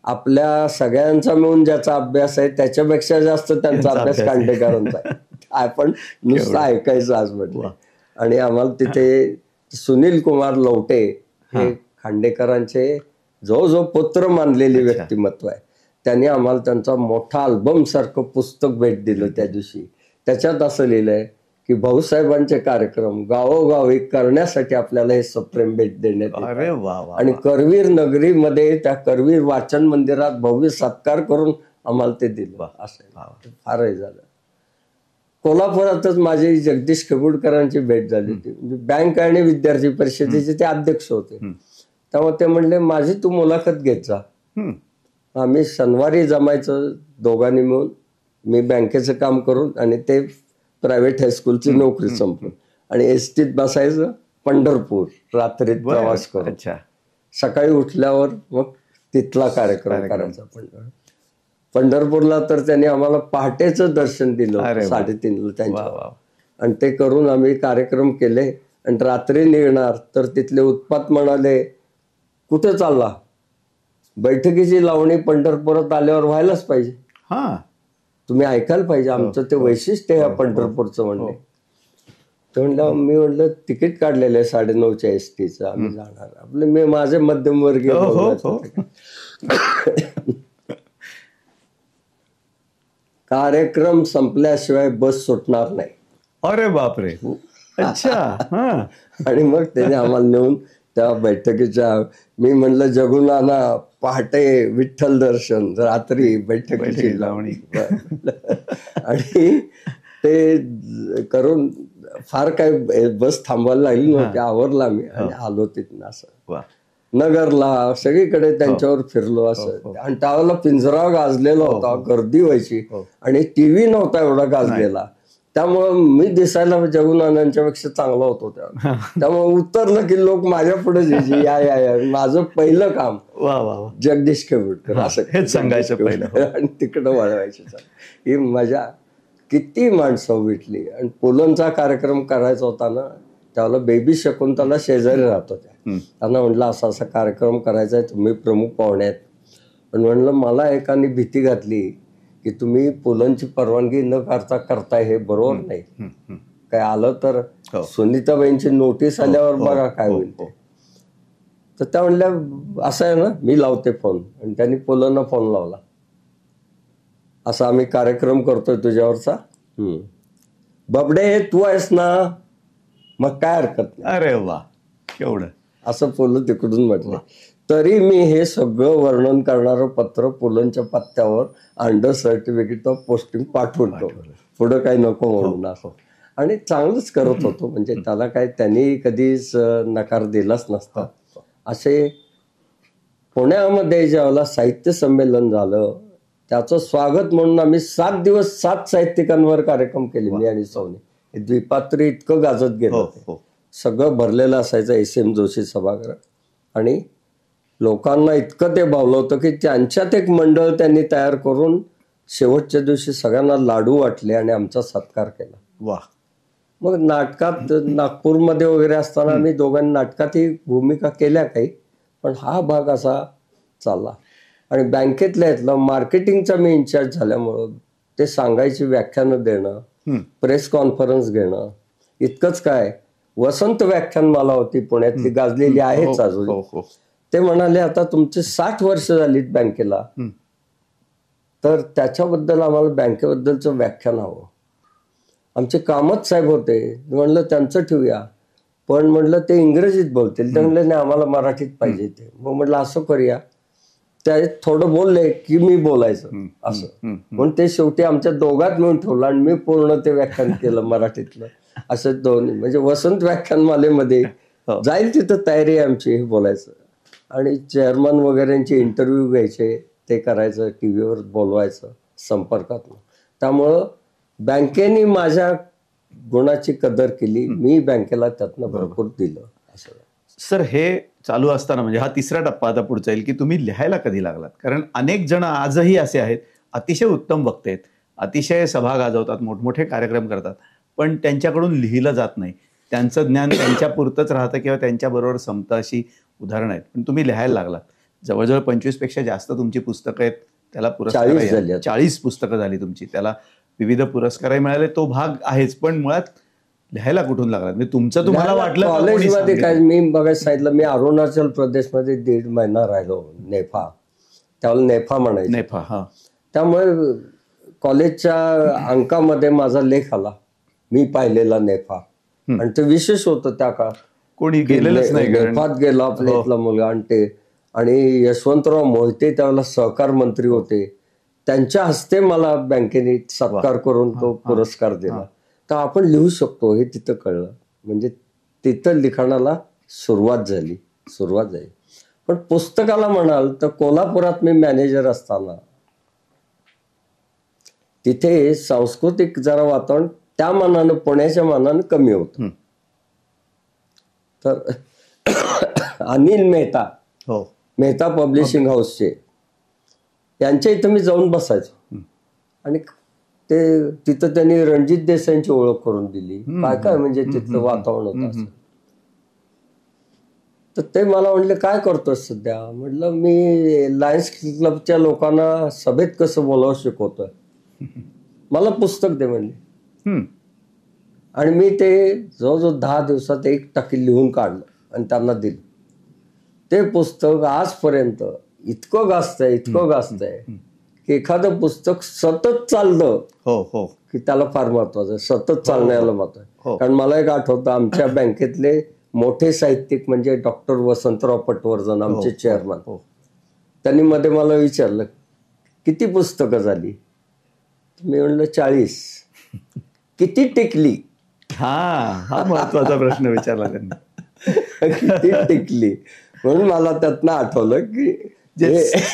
आपल्या सगळ्यांचा मिळून ज्याचा अभ्यास आहे त्याच्यापेक्षा जास्त त्यांचा अभ्यास खांडेकरांचा आहे, आपण नुसतं ऐकायचं आज म्हटलं. आणि आम्हाला तिथे सुनील कुमार लवटे हे खांडेकरांचे जो पुत्र मानलेले व्यक्तिमत्व आहे, त्यांनी आम्हाला त्यांचा मोठा अल्बम सारखं पुस्तक भेट दिलं त्या दिवशी. त्याच्यात असं लिहिलंय की भाऊसाहेबांचे कार्यक्रम गावोगावी करण्यासाठी आपल्याला हे सप्रेम भेट देण्यात येते. आणि करवीर नगरीमध्ये त्या करवीर वाचन मंदिरात भव्य सत्कार करून आम्हाला ते दिलं. असं फारही झालं. कोल्हापुरातच माझी जगदीश कबूडकरांची भेट झाली होती. म्हणजे बँक आणि विद्यार्थी परिषदेचे ते अध्यक्ष होते. तेव्हा ते म्हणले माझी तू मुलाखत घेत जा. आम्ही शनिवारी जमायचं दोघांनी मिळून, मी बँकेचं काम करून आणि ते प्रायव्हेट हायस्कूलची नोकरी संपून, आणि एसटीत बसायचं, पंढरपूर रात्रीत प्रवास करून, सकाळी उठल्यावर मग तिथला कार्यक्रम करायचा. पंढरपूरला तर त्यांनी आम्हाला पहाटेचं दर्शन दिलं 3:30ला त्यांच्या. आणि ते करून आम्ही कार्यक्रम केले. आणि रात्री निघणार तर तिथले उत्पात म्हणाले कुठे चालला, बैठकीची लावणी पंढरपुरात आल्यावर व्हायलाच पाहिजे, तुम्ही ऐकायला पाहिजे, आमचं ते वैशिष्ट्य आहे पंढरपूरचं म्हणणे. ते म्हणलं, मी म्हणलं तिकीट काढलेलं आहे 9:30च्या एसटीचं, आम्ही जाणार. आपले मी माझे मध्यमवर्गीय कार्यक्रम संपल्याशिवाय बस सुटणार नाही. अरे बापरे. अच्छा. हा. आणि मग त्याने आम्हाला नेऊन त्या बैठकीच्या, मी म्हणलं जगुनाना पहाटे विठ्ठल दर्शन, रात्री बैठकीची लावणी. आणि ते करून फार काय बस थांबवायला लागली नव्हती, आवरला आम्ही आणि आलो तिथून. असं नगरला सगळीकडे त्यांच्यावर फिरलो असं. आणि त्यावेळेला पिंजरा गाजलेला होता, गर्दी व्हायची आणि टीव्ही नव्हता एवढा गाजलेला, त्यामुळं मी दिसायला जगुनानांच्या पेक्षा चांगला होतो त्यामुळे उतरलं की लोक माझ्या पुढे यायचे, या. माझं पहिलं काम जगदीश खेबुडकर असं हेच सांगायचं पहिलं. आणि तिकडं वळवायचं. ही मजा. किती माणसं भेटली. आणि पुलंचा कार्यक्रम करायचा होता ना, त्यावेळेला बेबी शकुंतला शेजारी राहत होत्या. त्यांना म्हटलं असा असा कार्यक्रम करायचा आहे, तुम्ही प्रमुख पाहुणे आहेत. पण म्हणलं मला एकाने भीती घातली की तुम्ही पुलंची परवानगी न करताय, हे बरोबर नाही. काय आलं तर सुनीताबाईंची नोटीस आल्यावर बघा काय होईल ते. तर त्या म्हणल्या असं आहे ना, मी लावते फोन. आणि त्यांनी पुलंना फोन लावला, असा आम्ही कार्यक्रम करतोय तुझ्यावरचा. बबडे तू आहेस ना, मग काय हरकत नाही. अरे वा, केवढं असं पुलं तिकडून म्हटलं. तरी मी हे सगळं वर्णन करणारं पत्र पुलंच्या पत्त्यावर अंडर सर्टिफिकेट ऑफ पोस्टिंग पाठवून पुढं काही नको म्हणून असं. आणि चांगलंच करत होतो, म्हणजे त्याला काय त्यांनी कधीच नकार दिलाच नसता. असे पुण्यामध्ये ज्यावेळेला साहित्य संमेलन झालं, त्याचं स्वागत म्हणून आम्ही 7 दिवस 7 साहित्यिकांवर कार्यक्रम केले, मी आणि सोने. द्विपात्री इतकं गाजत गेलं, सगळं भरलेलं असायचं SM जोशी सभागृह. आणि लोकांना इतकं ते भावलं होतं की त्यांच्यात एक मंडळ त्यांनी तयार करून शेवटच्या दिवशी सगळ्यांना लाडू वाटले आणि आमचा सत्कार केला. वा. मग नाटकात नागपूरमध्ये वगैरे असताना आम्ही दोघांनी नाटकात ही भूमिका केल्या काही, पण हा भाग असा चालला. आणि बँकेतल्या यातलं मार्केटिंगचा मी इन्चार्ज झाल्यामुळं ते सांगायची व्याख्यानं देणं, प्रेस कॉन्फरन्स घेणं, इतकंच काय, वसंत व्याख्यानमाला होती पुण्यातली, गाजलेली आहेच अजून. ते म्हणाले आता तुमचे 60 वर्ष झालीत बँकेला, तर त्याच्याबद्दल आम्हाला बँकेबद्दलचं व्याख्यान हवं. आमचे कामत साहेब होते, म्हणलं त्यांचं ठेवूया, पण म्हणलं ते इंग्रजीत बोलतील. ते म्हणले नाही आम्हाला मराठीत पाहिजे ते. मग म्हटलं असं करूया, त्या थोडं बोलले की मी बोलायचं असं. म्हणून ते शेवटी आमच्या दोघात मिळून ठेवलं आणि मी पूर्ण ते व्याख्यान केलं मराठीतलं. असं दोन्ही, म्हणजे वसंत व्याख्यानमालेमध्ये जाईल तिथं तयारी आमची हे बोलायचं. आणि चेअरमन वगैरेंचे इंटरव्ह्यू घ्यायचे, ते करायचं, टीव्हीवर बोलवायचं संपर्कात. त्यामुळं बँकेने माझ्या गुणाची कदर केली, मी बँकेला त्यातनं भरपूर दिलं असं. सर, हे चालू असताना म्हणजे हा तिसरा टप्पा आता पुढचा येईल की तुम्ही लिहायला कधी लागलात? कारण अनेक जण आजही असे आहेत, अतिशय उत्तम वक्ते आहेत, अतिशय सभा गाजवतात, मोठमोठे कार्यक्रम करतात, पण त्यांच्याकडून लिहिलं जात नाही. त्यांचं ज्ञान त्यांच्या पुरतंच राहतं किंवा त्यांच्याबरोबर संपतं, अशी उदाहरणं आहेत. पण तुम्ही लिहायला लागलात. जवळजवळ 25 पेक्षा जास्त तुमची पुस्तकं आहेत, त्याला पुरस्कार 40 पुस्तकं झाली तुमची, त्याला विविध पुरस्कारही मिळाले, तो भाग आहेच. पण मुळात लिहायला कुठून लागलात? म्हणजे तुमचं तुम्हाला वाटलं? कॉलेजमध्ये काय मी बघायला सांगितलं, मी अरुणाचल प्रदेशमध्ये 1.5 महिना राहिलो, नेफा, त्यावेळेला नेफा म्हणायचं. नेफा, हा. त्यामुळे कॉलेजच्या अंकामध्ये माझा लेख आला, मी पाहिलेला नेफा. आणि ते विशेष होतं त्या काळात, कोणी गेलेलंच नाही, नेफात गेला आपल्या इथला मुलगा. आणि ते आणि यशवंतराव मोहिते त्यावेळेला सहकार मंत्री होते, त्यांच्या हस्ते मला बँकेने सत्कार करून तो पुरस्कार दिला. तर आपण लिहू शकतो हे तिथं कळलं, म्हणजे तिथं लिखाणाला सुरुवात झाली. पण पुस्तकाला म्हणाल तर कोल्हापुरात मी मॅनेजर असताना तिथे सांस्कृतिक जरा वातावरण त्या मानानं पुण्याच्या मानानं कमी होतं. तर अनिल मेहता, मेहता पब्लिशिंग हाऊसचे, यांच्या इथं मी जाऊन बसायचो. आणि ते तिथं त्यांनी रणजित देसाईंची ओळख करून दिली. काय काय म्हणजे तिथलं वातावरण होतं असं. तर ते मला म्हणले काय करतोस सध्या? म्हटलं मी लायन्स क्लबच्या लोकांना सभेत कसं बोलावं शिकवतोय, मला पुस्तक दे म्हणले. आणि मी ते जवळजवळ 10 दिवसात 1 टाकी लिहून काढलं आणि त्यांना दिलं. ते पुस्तक आजपर्यंत इतकं गाजतंय की एखादं पुस्तक सतत चाललं हो हो की त्याला फार महत्वाचं आहे. सतत चालण्याला महत्व आहे. हो. कारण मला एक आठवतं, आमच्या बँकेतले मोठे साहित्यिक म्हणजे डॉक्टर वसंतराव पटवर्धन, आमचे चेअरमन, हो. त्यांनी मध्ये मला विचारलं किती पुस्तकं झाली. मी म्हणलं 40. किती टिकली? हा महत्वाचा प्रश्न विचारला त्यांनी. किती टिकली? म्हणून मला त्यातनं आठवलं की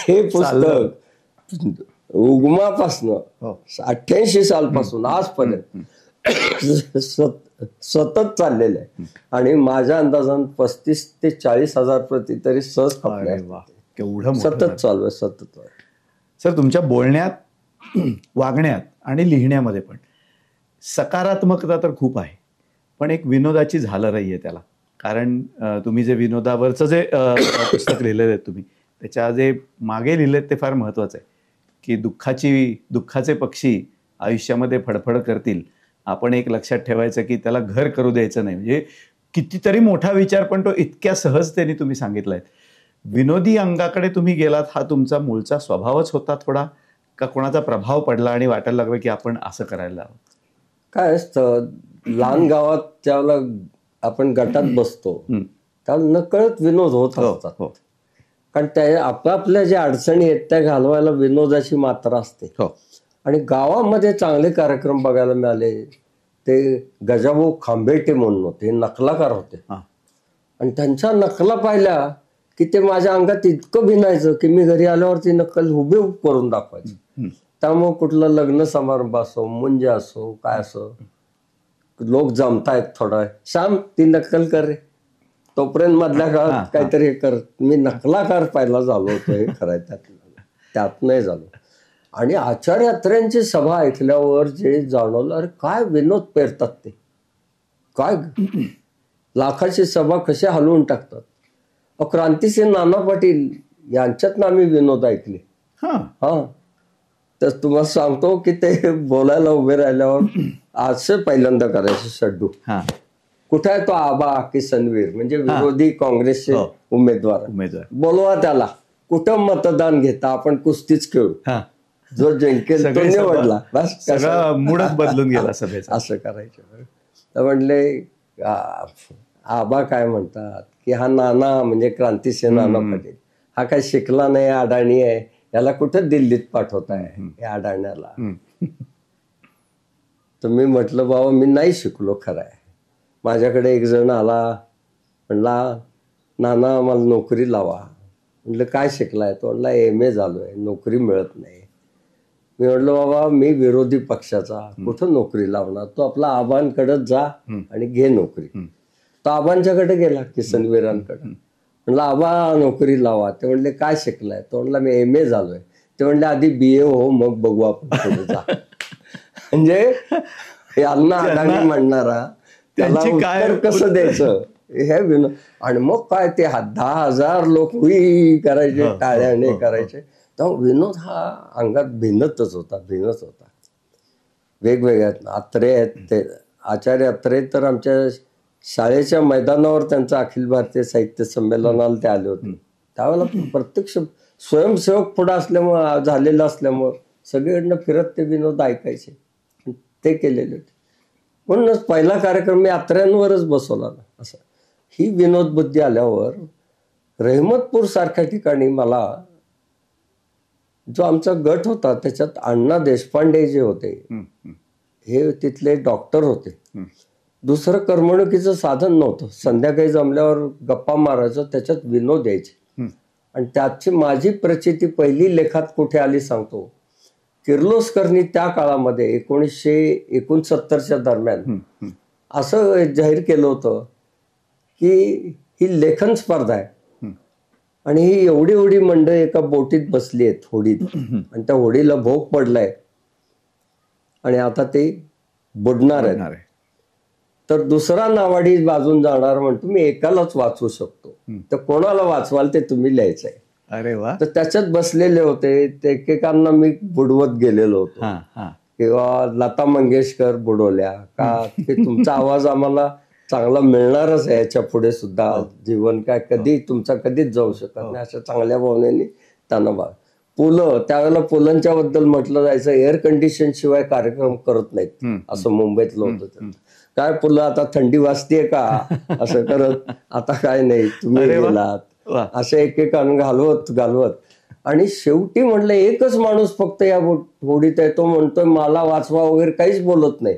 हे पुस्तक उगमापासनं 88 सालपासून आजपर्यंत सतत चाललेलं आहे. आणि माझ्या अंदाजानं 35 ते 40 हजार प्रती तरी सहज खपले. केवढं सतत चालू आहे, सतत चालू आहे. सर, तुमच्या बोलण्यात, वागण्यात आणि लिहिण्यामध्ये पण सकारात्मकता तर खूप आहे, पण एक विनोदाची झालरही आहे त्याला. कारण तुम्ही जे विनोदावरचं जे पुस्तक लिहिलेलं आहे तुम्ही, त्याच्या जे मागे लिहिलेत ते फार महत्त्वाचं आहे की दुःखाचे पक्षी आयुष्यामध्ये फडफड करतील, आपण एक लक्षात ठेवायचं की त्याला घर करू द्यायचं नाही. म्हणजे कितीतरी मोठा विचार, पण तो इतक्या सहजतेने तुम्ही सांगितलाय. विनोदी अंगाकडे तुम्ही गेलात, हा तुमचा मूळचा स्वभावच होता थोडा, का कोणाचा प्रभाव पडला आणि वाटायला लागलं की आपण असं करायला हवं? काय असतं, लहान गावात ज्यावेळेला आपण गटात बसतो त्यावेळेला नकळत विनोद होत असतात. कारण त्या आपापल्या ज्या अडचणी आहेत त्या घालवायला विनोदाची मात्रा असते. आणि गावामध्ये चांगले कार्यक्रम बघायला मिळाले. ते गजाभाऊ खांबेटे म्हणून होते, नकलाकार होते. आणि त्यांच्या नकला पाहिल्या की ते माझ्या अंगात इतकं भिनायचं की मी घरी आल्यावर ती नक्कल हुबेहूब करून दाखवायची. त्यामुळे कुठलं लग्न समारंभ असो, मुंज असो, काय असो, लोक जमतायत थोडा, श्याम ती नक्कल कर रे, तोपर्यंत मधल्या काळात काहीतरी हे कर. मी नकलाकार पाहिला झालो होतो, हे करायचं त्यात नाही झालो. आणि आचार्य अत्रेंची सभा ऐकल्यावर जे जाणवलं, अरे काय विनोद पेरतात ते, काय लाखाची सभा कशा हलवून टाकतात. क्रांतिसिंह नाना पाटील यांच्यातनं आम्ही विनोद ऐकले. तर तुम्हाला सांगतो की ते बोलायला उभे राहिल्यावर असं पहिल्यांदा करायचं शड्डू, कुठे आहे तो आबा किसनवीर, म्हणजे विरोधी काँग्रेसचे उमेदवार, बोलवा त्याला, कुठं मतदान घेता, आपण कुस्तीच खेळू, जो जिंकेल तो निवडला. बस मूडच बदलून गेला सभेचा. असं करायचं. तर म्हणले आबा काय म्हणतात की हा नाना म्हणजे क्रांतिसिंह नाना पाटील हा काय शिकला नाही, अडाणी आहे, याला कुठं दिल्लीत पाठवताय या अडाण्याला. तर मी म्हटलं बाबा मी नाही शिकलो खरं आहे. माझ्याकडे एक जण आला, म्हणला नाना मला नोकरी लावा. म्हटलं काय शिकलाय? तो म्हणला MA झालोय, नोकरी मिळत नाही. मी म्हटलं बाबा मी विरोधी पक्षाचा, कुठं नोकरी लावणार, तो आपला आबांकडे जा आणि घे नोकरी. तो आबांच्याकडे गेला, किसनवीरांकडे. म्हणलं आबा नोकरी लावा. ते म्हणले काय शिकलाय? तो म्हणला मी MA झालोय. ते म्हणले आधी BA हो, मग बघू आपण पुढे जा. म्हणजे यांना अडाणी म्हणणारा त्याला उत्तर कसं द्यायचं हे विनोद. आणि मग काय ते 10,000 लोक हुई करायचे, टाळ्याने करायचे. तर विनोद हा अंगात भिनतच होता. वेगवेगळ्या अत्रे आहेत, ते आचार्य अत्रे तर आमच्या शाळेच्या मैदानावर त्यांचं अखिल भारतीय साहित्य संमेलनाला ते आले होते. त्यावेळेला प्रत्यक्ष स्वयंसेवक पुढे असल्यामुळं, झालेलं असल्यामुळं सगळीकडनं फिरत ते विनोद ऐकायचे, ते केलेले होते. म्हणूनच पहिला कार्यक्रम मी अत्र्यांवरच बसवला ना. असं ही विनोद बुद्धी आल्यावर रहमतपूर सारख्या ठिकाणी मला जो आमचा गट होता त्याच्यात अण्णा देशपांडे जे होते, हे तिथले डॉक्टर होते. दुसरं करमणुकीचं साधन नव्हतं. संध्याकाळी जमल्यावर गप्पा मारायचं, त्याच्यात विनोद यायचे. आणि त्याची माझी प्रचिती पहिली लेखात कुठे आली सांगतो. किर्लोस्करनी त्या काळामध्ये 1969च्या दरम्यान असं जाहीर केलं होतं की ही लेखन स्पर्धा आहे आणि ही एवढी मंडळी एका बोटीत बसली आहेत, होडीत, आणि त्या होडीला भोग पडलाय आणि आता ते बुडणार आहे. तर दुसरा नावाडी बाजून जाणार म्हणतो मी एकालाच वाचवू शकतो, तर कोणाला वाचवाल ते तुम्ही लिहायचंय. अरे वा. तर त्याच्यात बसलेले होते, ते एकेकांना मी बुडवत गेलेलो होतो. किंवा लता मंगेशकर बुडवल्या का की तुमचा आवाज आम्हाला चांगला मिळणारच आहे याच्या पुढे सुद्धा, जीवन काय कधी तुमचा कधीच जाऊ शकत नाही, अशा चांगल्या भावनेने त्यांना त्यावेळेला पुलंच्या बद्दल म्हटलं जायचं एअर कंडिशन शिवाय कार्यक्रम करत नाहीत असं मुंबईतलं होतं. काय पुलं आता थंडी वाजतेय का असं करत, आता काय नाही तुम्ही गेलात असे एक घालवत आणि शेवटी म्हणलं एकच माणूस फक्त या होडीत आहे, तो म्हणतोय मला वाचवा वगैरे काहीच बोलत नाही,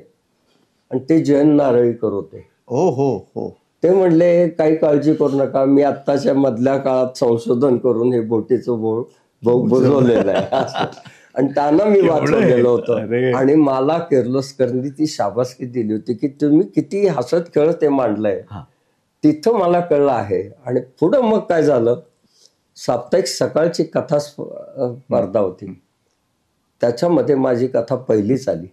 आणि ते जयंत नारळीकर होते. हो हो हो. ते म्हणले काही काळजी करू नका, मी आत्ताच्या मधल्या काळात संशोधन करून हे बोटीचं बुजवलेलं आहे आणि त्यांना मी वाचवलेलं होतं. आणि मला किर्लोस्करनी ती शाबासकी दिली होती की तुम्ही किती हसत खेळत ते मांडलंय, तिथं मला कळलं आहे. आणि पुढं मग काय झालं, साप्ताहिक सकाळची कथा स्पर्धा होती, त्याच्यामध्ये माझी कथा पहिलीच आली.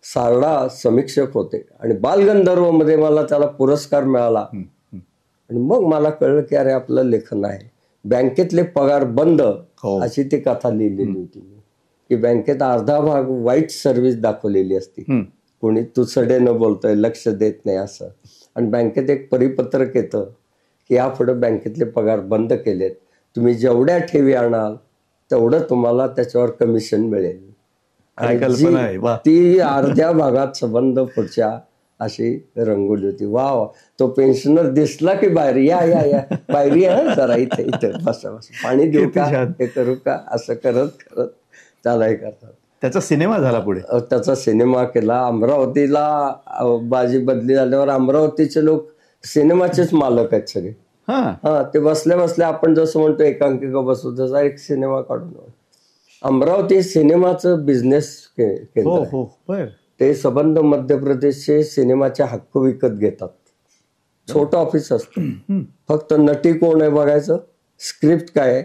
सारडा समीक्षक होते आणि बालगंधर्व मध्ये मला त्याला पुरस्कार मिळाला. आणि मग मला कळलं की अरे आपलं लेखन आहे. बँकेतले पगार बंद अशी ती कथा लिहिलेली होती मी, की बँकेत अर्धा भाग वाईट सर्व्हिस दाखवलेली असती, कोणी तुसडे न बोलतोय, लक्ष देत नाही असं. आणि बँकेत एक परिपत्रक येतं की यापुढे बँकेतले पगार बंद केलेत, तुम्ही जेवढ्या ठेवी आणाल तेवढं तुम्हाला त्याच्यावर कमिशन मिळेल. ती अर्ध्या भागात संबंध पुढच्या अशी रंगवली होती. वा, तो पेन्शनर दिसला की बाहेर या या या पायरी आहे जरा इथे इथे बसा बसा, पाणी देऊ का, हे करू का, असं करत करत त्याला हे करतात. त्याचा सिनेमा झाला पुढे, त्याचा सिनेमा केला. अमरावतीला बाजी बदली झाल्यावर अमरावतीचे लोक सिनेमाचेच मालक आहेत सगळे. ते बसल्या बसल्या आपण जसं म्हणतो एकांकिका बसू तसा एक सिनेमा काढून अमरावती सिनेमाचं बिझनेस केलं. ते संबंध मध्य प्रदेशचे सिनेमाचे हक्क विकत घेतात. छोटं ऑफिस असतं, फक्त नटी कोण आहे बघायचं, स्क्रिप्ट काय आहे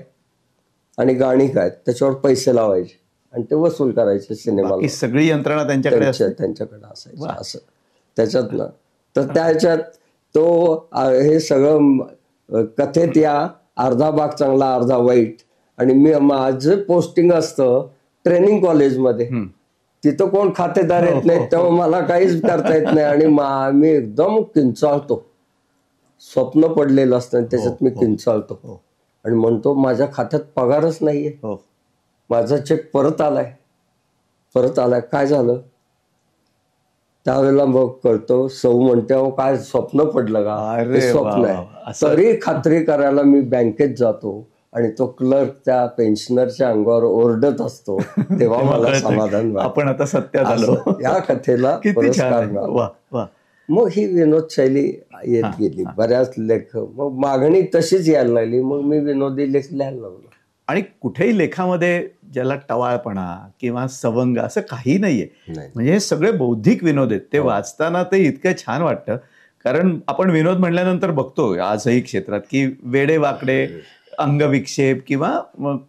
आणि गाणी काय, त्याच्यावर पैसे लावायचे आणि ते वसूल करायचे सिनेमाला. सगळी यंत्रणा त्यांच्याकडे असायची असं. त्याच्यात ना तर त्याच्यात तो हे सगळं कथेत या अर्धा भाग चांगला अर्धा वाईट. आणि माझं पोस्टिंग असतं ट्रेनिंग कॉलेजमध्ये, तिथं कोण खातेदार येत नाहीत, तेव्हा मला काहीच करता येत नाही. आणि मी एकदम किंचाळतो, स्वप्न पडलेलं असतं त्याच्यात मी किंचाळतो आणि म्हणतो माझ्या खात्यात पगारच नाहीये, माझा चेक परत आलाय. काय झालं त्यावेळेला मग कळतो. सौ म्हणते अहो काय स्वप्न पडलं का, स्वप्न आहे. तरी खात्री करायला मी बँकेत जातो आणि तो क्लर्क त्या पेन्शनरच्या अंगावर ओरडत असतो, तेव्हा मला समाधान वाटतं. आपण आता सत्यात आलो. या कथेला पुरस्कार मिळाला. मग ही विनोद शैली येत गेली. बऱ्याच लेख मग मागणी तशीच यायला लागली, मग मी विनोदी लेख लिहायला लागलो. आणि कुठेही लेखामध्ये ज्याला टवाळपणा किंवा सवंग असं काही नाहीये, म्हणजे हे सगळे बौद्धिक विनोद आहेत. ते वाचताना ते इतकं छान वाटतं, कारण आपण विनोद म्हणल्यानंतर बघतो आजही क्षेत्रात की वेडे वाकडे अंगविक्षेप किंवा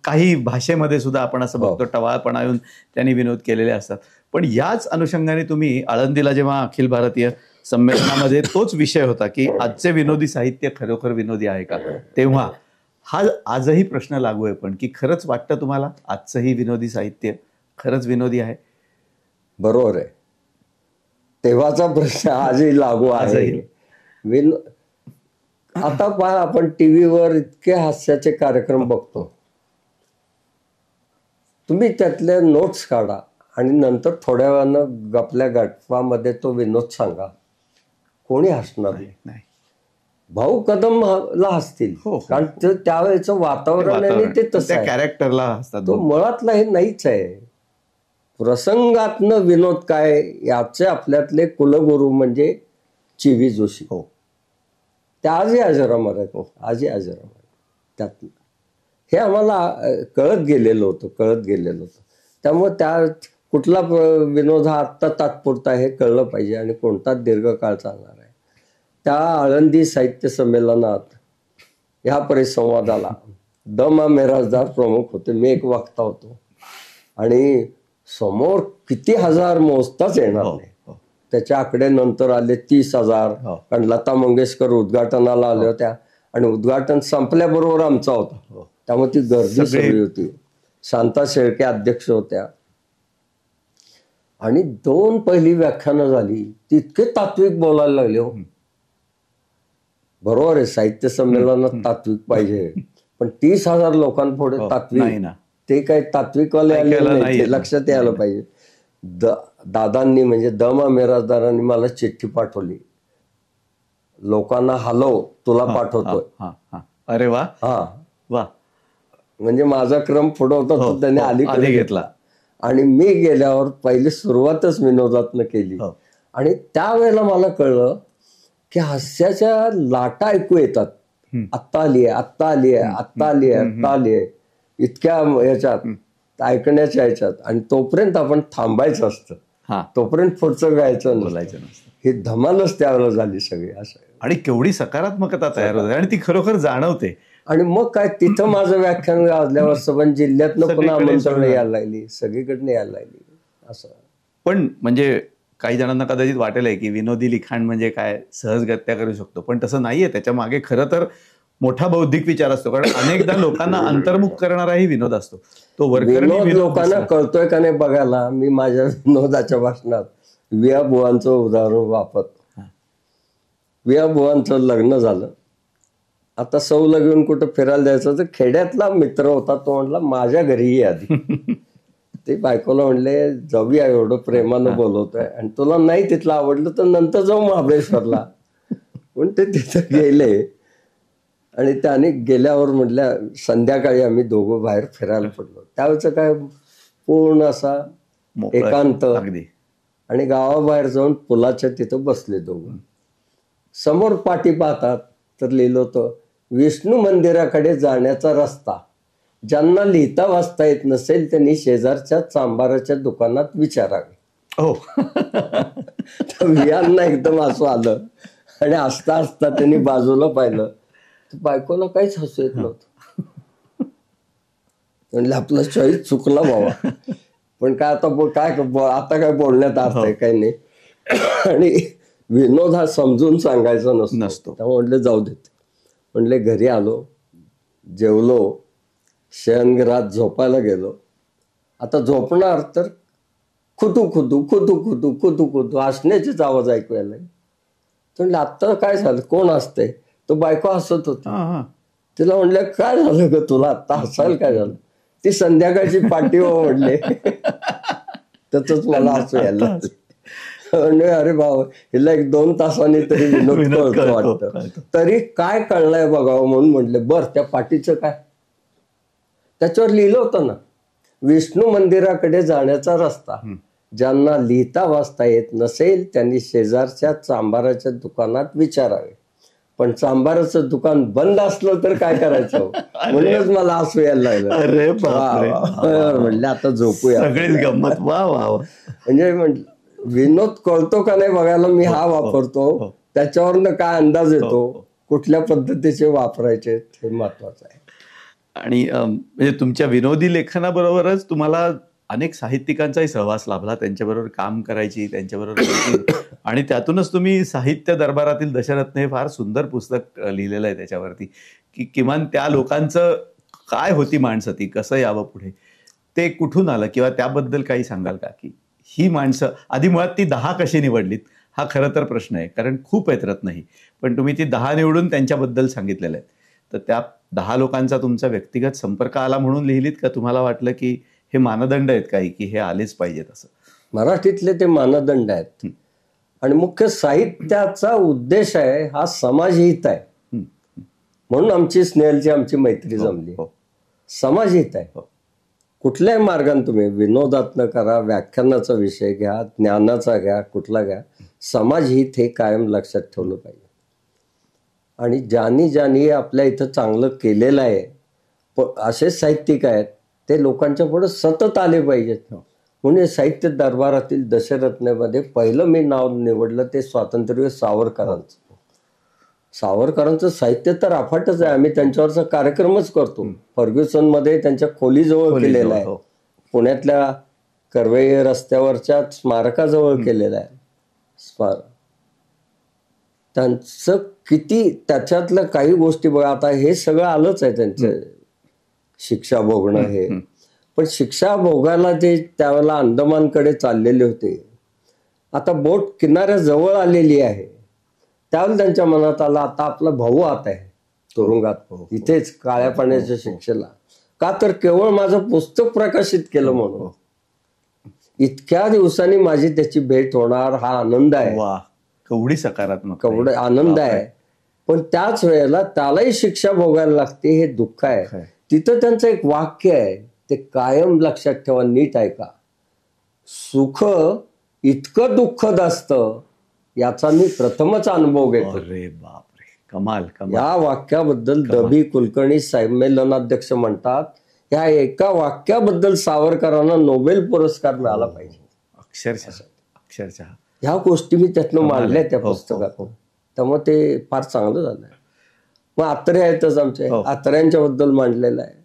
काही भाषेमध्ये सुद्धा आपण असं बघतो टवाळपणा येऊन त्यांनी विनोद केलेले असतात. पण याच अनुषंगाने तुम्ही आळंदीला जेव्हा अखिल भारतीय संमेलनामध्ये तोच विषय होता की आजचे विनोदी साहित्य खरोखर विनोदी आहे का, तेव्हा हा आजही प्रश्न लागू आहे पण की खरंच वाटतं तुम्हाला आजचंही विनोदी साहित्य खरंच विनोदी आहे? बरोबर आहे, तेव्हाचा प्रश्न आजही लागू आहे. आता पहा, आपण टीव्हीवर इतके हास्याचे कार्यक्रम बघतो, तुम्ही त्यातल्या नोट्स काढा आणि नंतर थोड्या वेळानं गपल्या गटवामध्ये तो विनोद सांगा, कोणी हसणार नाही. भाऊ कदमला हसतील, कारण त्यावेळेचं वातावरण आणि ते तसं कॅरेक्टरला हसतात. तो मुळातला हे नाहीच आहे. प्रसंगातनं विनोद काय याचे आपल्यातले कुलगुरू म्हणजे चिवी जोशी. त्या आजही अजरामर आहेत, आजही अजरामर आहेत. त्यात हे आम्हाला कळत गेलेलं होतं. त्यामुळे त्या कुठला विनोद हा आत्ता तात्पुरता हे कळलं पाहिजे आणि कोणता दीर्घकाळ चालणार आहे. त्या आळंदी साहित्य संमेलनात ह्या परिसंवादाला द.मा. मिराजदार प्रमुख होते, मी एक वक्ता होतो आणि समोर किती हजार मोजताच येणार नाही. त्याच्या आकडे नंतर आले 30,000, कारण लता मंगेशकर उद्घाटनाला आल्या होत्या आणि उद्घाटन संपल्याबरोबर आमचा होता, त्यामुळे ती गर्दी सगळी होती. शांता शेळके अध्यक्ष होत्या आणि 2 पहिली व्याख्यानं झाली, तितके तात्विक बोलायला लागले. हो, बरोबर आहे, साहित्य संमेलनात तात्विक पाहिजे, पण 30,000 लोकांपुढे नाही तात्विक, ना. ते काही तात्विकवाले आले ऐकायला नाही, नाही ते येत. लक्षात यायला पाहिजे. दादांनी म्हणजे मिराजदारांनी मला चिठ्ठी पाठवली, लोकांना हलव, तुला पाठवतोय. हा हा. अरे वा हा, वा. म्हणजे माझा क्रम पुढे होता तो त्याने अलीकडे आधी घेतला. आणि मी गेल्यावर पहिली सुरुवातच विनोदातनं केली. हो. आणि त्यावेळेला मला कळलं की हास्याच्या लाटा ऐकू येतात. आत्ता आली आहे, आत्ता आली आहे, आत्ता आली आहे, आत्ता आली आहे, इतक्या याच्यात ऐकण्याच्या याच्यात. आणि तोपर्यंत आपण थांबायचं असतं, तोपर्यंत पुढचं गायचं बोलायचं नसतं. ही धमालच त्यावेळेला झाली सगळी. असं आणि केवढी सकारात्मकता तयार होते आणि ती खरोखर जाणवते. आणि मग काय तिथं माझं व्याख्यान गाजल्यावर सबन जिल्ह्यातनं पुन्हा आमंत्रण यायला लागली, सगळीकडनं यायला लागली. असं पण म्हणजे काही जणांना कदाचित वाटेल की विनोदी लिखाण म्हणजे काय, सहजगत्या करू शकतो, पण तसं नाहीये. त्याच्या मागे खरं तर मोठा बौद्धिक विचार असतो. कारण अनेकदा लोकांना अंतर्मुख करणाराही विनोद असतो. तो वरकरणी लोकांना कळतोय का नाही बघायला मी माझ्या विनोदाच्या भाषणात विया बुवांचं उदाहरण वापरतो. विया बुवांचं लग्न झालं, आता सौला घेऊन कुठं फिरायला जायचं तर खेड्यातला मित्र होता, तो म्हणला माझ्या घरीही आधी. ते बायकोला म्हणले जाऊया, एवढं प्रेमानं बोलवतोय आणि तुला नाही तिथलं आवडलं तर नंतर जाऊ महाबळेश्वरला. पण ते तिथं गेले आणि त्याने गेल्यावर म्हटल्या संध्याकाळी आम्ही दोघं बाहेर फिरायला पडलो. त्यावेळेचं काय पूर्ण असा एकांत. आणि गावाबाहेर जाऊन पुलाच्या तिथं बसले दोघं. समोर पाठी पाहतात तर लिहिलं होतं विष्णू मंदिराकडे जाण्याचा रस्ता, ज्यांना लिहिता वाचता येत नसेल त्यांनी शेजारच्या चांबाराच्या दुकानात विचारावे. हो. वियांना एकदम हसू आलं आणि हसता हसता त्यांनी बाजूला पाहिलं तर बायकोला काहीच हसू येत नव्हतं. म्हणलं आपला चॉईस चुकला बाबा, पण काय आता काय बोलण्यात अर्थ आहे काही नाही. आणि विनोद हा समजून सांगायचा नसतो. त्यामुळे म्हणले जाऊ देत. म्हणले घरी आलो, जेवलो, शयनगृहात झोपायला गेलो. आता झोपणार तर खुदू खुदू खुदू खुदू खुदू खुदू हसण्याचेच आवाज ऐकू यायला. म्हणलं आत्ता काय झालं, कोण हसतंय? तो बायको हसत होती. तिला म्हणलं काय झालं ग तुला, आत्ता हसायला काय झालं? ती संध्याकाळची पाठी म्हणले. त्याच मला हसू यायला. अरे बाबा हिला 1-2 तासांनी तरी विनोद कळतो वाटतं. तरी काय कळलंय बघावं म्हणून म्हटले बर त्या पाठीचं काय. त्याच्यावर लिहिलं होतं ना, विष्णू मंदिराकडे जाण्याचा रस्ता, ज्यांना लिहिता वाचता येत नसेल त्यांनी शेजारच्या चांबाराच्या दुकानात विचारावे. पण चांबाराचं दुकान बंद असलं तर काय करायचं? म्हणूनच मला हसू यायला लागलं. अरे म्हणले आता झोपूया. सगळीच गंमत. वा वा. म्हणजे म्हटलं विनोद कळतो का नाही बघायला मी हा वापरतो. त्याच्यावरनं काय अंदाज येतो, कुठल्या पद्धतीचे वापरायचे हे महत्वाचं आहे. आणि म्हणजे तुमच्या विनोदी लेखनाबरोबरच तुम्हाला अनेक साहित्यिकांचाही सहवास लाभला, त्यांच्याबरोबर काम करायची, त्यांच्याबरोबर आणि त्यातूनच तुम्ही साहित्य दरबारातील दशरत्न हे फार सुंदर पुस्तक लिहिलेलं आहे त्याच्यावरती, की किमान त्या लोकांचं काय होती माणसं, ती कसं यावं पुढे, ते कुठून आलं, किंवा त्याबद्दल काही सांगाल का? की ही माणसं आधी मुळात ती 10 कशी निवडलीत हा खरं तर प्रश्न आहे, कारण खूप आहेत रत्नही, पण तुम्ही ती 10 निवडून त्यांच्याबद्दल सांगितलेलं आहे. तर त्या 10 लोकांचा तुमचा व्यक्तिगत संपर्क आला म्हणून लिहिलीत का तुम्हाला वाटलं की हे मानदंड आहेत काही की हे आलेच पाहिजेत? असं मराठीतले ते मानदंड आहेत. आणि मुख्य साहित्याचा उद्देश आहे हा समाजहित आहे. म्हणून आमची स्नेहलची आमची मैत्री जमली. समाजहित आहे. कुठल्याही मार्गाने तुम्ही विनोदात्न करा, व्याख्यानाचा विषय घ्या, ज्ञानाचा घ्या, कुठला घ्या, समाजहित हे कायम लक्षात ठेवलं पाहिजे. आणि ज्यांनी आपल्या इथं चांगलं केलेलं आहे, असे साहित्यिक आहेत ते लोकांच्या पुढे सतत आले पाहिजेत. म्हणून साहित्य दरबारातील दशरत्नमध्ये पहिलं मी नाव निवडलं ते स्वातंत्र्यवीर सावरकरांचं. सावरकरांचं साहित्य तर अफाटच आहे. आम्ही त्यांच्यावरचा कार्यक्रमच करतो. फर्ग्युसनमध्ये त्यांच्या खोलीजवळ केलेला आहे, पुण्यातल्या कर्वे रस्त्यावरच्या स्मारकाजवळ केलेला आहे स्मारक. त्यांचं किती त्याच्यातल्या काही गोष्टी बघा, आता हे सगळं आलंच आहे त्यांचं शिक्षा भोगणं हे, पण शिक्षा भोगायला ते त्यावेळेला अंदमानकडे चाललेले होते. आता बोट किनाऱ्याजवळ आलेली आहे, त्यावेळेला त्यांच्या मनात आलं आता आपला भाऊ आत आहे, तुरुंगात, इथेच काळ्या पाण्याच्या शिक्षेला. का तर केवळ माझं पुस्तक प्रकाशित केलं म्हणून. इतक्या दिवसांनी माझी त्याची भेट होणार, हा आनंद आहे. वा, केवढी सकारात्मक, केवढा आनंद आहे. पण त्याच वेळेला त्यालाही शिक्षा भोगायला लागते, हे दुःख आहे. तिथं त्यांचं एक वाक्य आहे, ते कायम लक्षात ठेवा, नीट ऐका. सुख इतकं दुःखद असतं याचा मी प्रथमच अनुभव घेतो. अरे बापरे, कमाल कमाल. या वाक्याबद्दल द.बी. कुलकर्णी संमेलनाध्यक्ष म्हणतात, या एका वाक्याबद्दल सावरकरांना नोबेल पुरस्कार मिळाला पाहिजे. अक्षरशः ह्या गोष्टी मी त्यातनं मांडल्या त्या पुस्तकातून. त्यामुळे ते फार चांगलं झालंय. मग आत्रे आहेतच आमचे, आत्र्यांच्या बद्दल मांडलेलं आहे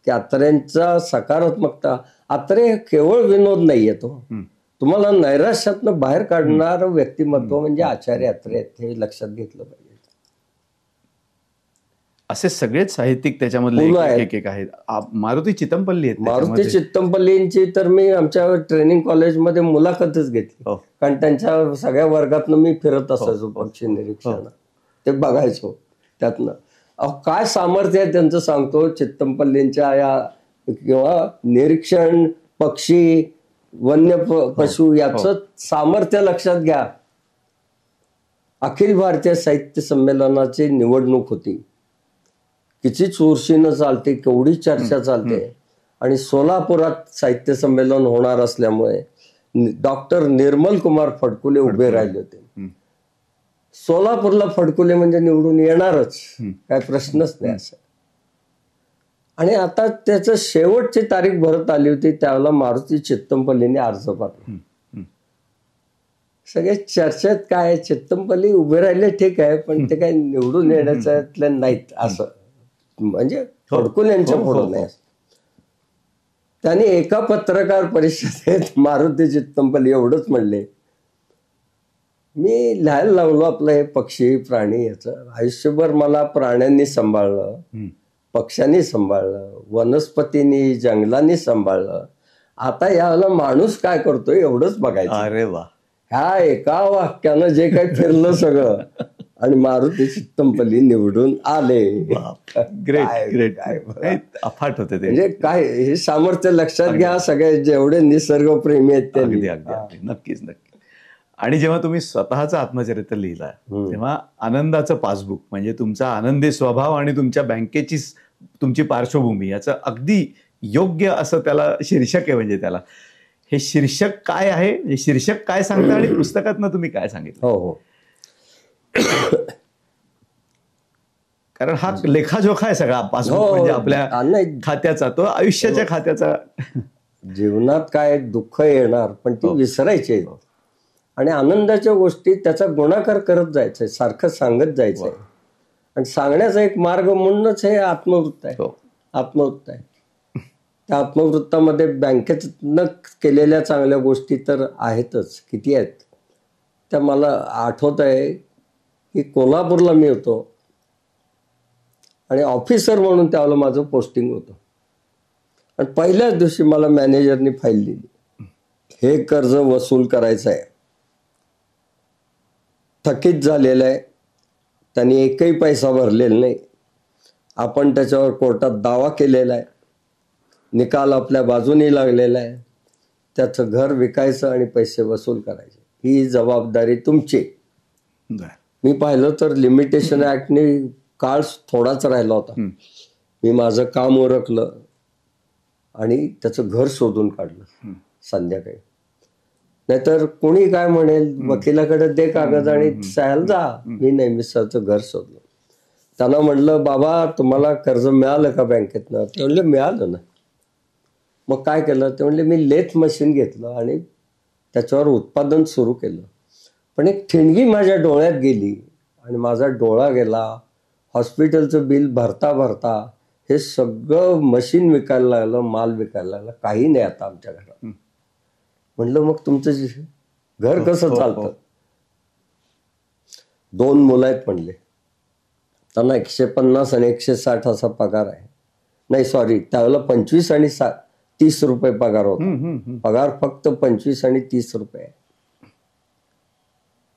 की आत्र्यांचा सकारात्मकता. आत्रे केवळ विनोद नाहीये, तो तुम्हाला नैराश्यातनं बाहेर काढणार व्यक्तिमत्व म्हणजे आचार्य आत्रे आहेत, हे लक्षात घेतलं पाहिजे. असे सगळेच साहित्यिक त्याच्यामधले एक आहेत. मारुती चित्तमपल्ली आहेत. मारुती चित्तमपल्लींची तर मी आमच्या ट्रेनिंग कॉलेजमध्ये मुलाखतच घेतली, कारण त्यांच्या सगळ्या वर्गातनं मी फिरत असायचो पक्षी निरीक्षण, ते बघायचो. त्यातनं काय सामर्थ्य आहे त्यांचं सांगतो. चित्तमपल्लींच्या या किंवा निरीक्षण, पक्षी, वन्य पशु याचं सामर्थ्य लक्षात घ्या. अखिल भारतीय साहित्य संमेलनाची निवडणूक होती, किती चुरशीनं चालते, केवढी चर्चा चालते. आणि सोलापुरात साहित्य संमेलन होणार असल्यामुळे डॉक्टर निर्मल कुमार फडकुले उभे राहिले होते. सोलापूरला फडकुले म्हणजे निवडून येणारच, काय प्रश्नच नाही असं. आणि आता त्याचं शेवटची तारीख भरत आली होती, त्यावेळेला मारुती चित्तमपल्लीने अर्ज भरला. सगळे चर्चेत काय, चित्तमपल्ली उभे राहिले ठीक आहे, पण ते काय निवडून येण्याच्यातले नाहीत असं, म्हणजे फडकुल्यांच्या पुढे नाही. त्यांनी एका पत्रकार परिषदेत मारुती चित्तमपल्ली एवढंच म्हणले, मी लिहायला लावलो आपलं हे पक्षी प्राणी, याचं आयुष्यभर मला प्राण्यांनी सांभाळलं, पक्ष्यांनी सांभाळलं, वनस्पतींनी, जंगलांनी सांभाळलं, आता याला माणूस काय करतोय एवढंच बघायचं. अरे वा, ह्या एका वाक्यानं जे काही फिरलं सगळं, आणि मारुती चित्तमपल्ली निवडून आले. ग्रेट ग्रेट, अफाट होते ते. म्हणजे काय हे सामर्थ्य लक्षात घ्या, सगळे जेवढे निसर्गप्रेमी आहेत त्यांनी. नक्कीच नक्की. आणि जेव्हा तुम्ही स्वतःचं आत्मचरित्र लिहिला तेव्हा आनंदाचं पासबुक, म्हणजे तुमचा आनंदी स्वभाव आणि तुमच्या बँकेची तुमची पार्श्वभूमी, याचं अगदी योग्य असं त्याला शीर्षक आहे. म्हणजे त्याला हे शीर्षक काय आहे, शीर्षक काय सांगतं आणि पुस्तकातनं तुम्ही काय सांगितलं. हो, कारण हा लेखाजोखा आहे सगळा पासबुक, म्हणजे आपल्या खात्याचा, तो आयुष्याच्या खात्याचा. जीवनात काय दुःख येणार, पण ती विसरायची, आणि आनंदाच्या गोष्टी त्याचा गुणाकार करत जायचंय, सारखं सांगत जायचंय. आणि सांगण्याचा एक मार्ग म्हणूनच हे आत्मवृत्त आहे. आत्मवृत्त आहे. त्या आत्मवृत्तामध्ये बँकेतनं केलेल्या चांगल्या गोष्टी तर आहेतच, किती आहेत त्या. मला आठवत आहे की कोल्हापूरला मी होतो आणि ऑफिसर म्हणून त्यावेळेला माझं पोस्टिंग होतं. आणि पहिल्याच दिवशी मला मॅनेजरनी फाईल दिली, हे कर्ज वसूल करायचं आहे, थकीत झालेलं आहे, त्यांनी एकही पैसा भरलेला नाही, आपण त्याच्यावर कोर्टात दावा केलेला आहे, निकाल आपल्या बाजूने लागलेला आहे, त्याचं घर विकायचं आणि पैसे वसूल करायचे, ही जबाबदारी तुमची. मी पाहिलं तर लिमिटेशन ऍक्टने काळ थोडाच राहिला होता. मी माझं काम उरकलं आणि त्याचं घर शोधून काढलं संध्याकाळी. नाहीतर कोणी काय म्हणेल, वकिलाकडे दे कागद आणि सह्याला जा. मी नेहमीचं घर शोधलं. त्यांना म्हणलं, बाबा तुम्हाला कर्ज मिळालं का बँकेतनं? ते म्हणले मिळालं ना. मग काय केलं? ते म्हणले मी लेथ मशीन घेतलं आणि त्याच्यावर उत्पादन सुरू केलं. पण एक ठिणगी माझ्या डोळ्यात गेली आणि माझा डोळा गेला. हॉस्पिटलचं बिल भरता भरता हे सगळं मशीन विकायला लागलं, माल विकायला लागला, काही नाही आता आमच्या घरात. म्हणलं मग तुमचं घर कसं चालतं? 2 मुलं आहेत म्हणले, त्यांना 150 आणि 160 असा पगार आहे. नाही सॉरी, त्यावेळेला 25 आणि 30 रुपये पगार होता. पगार फक्त 25 आणि 30 रुपये,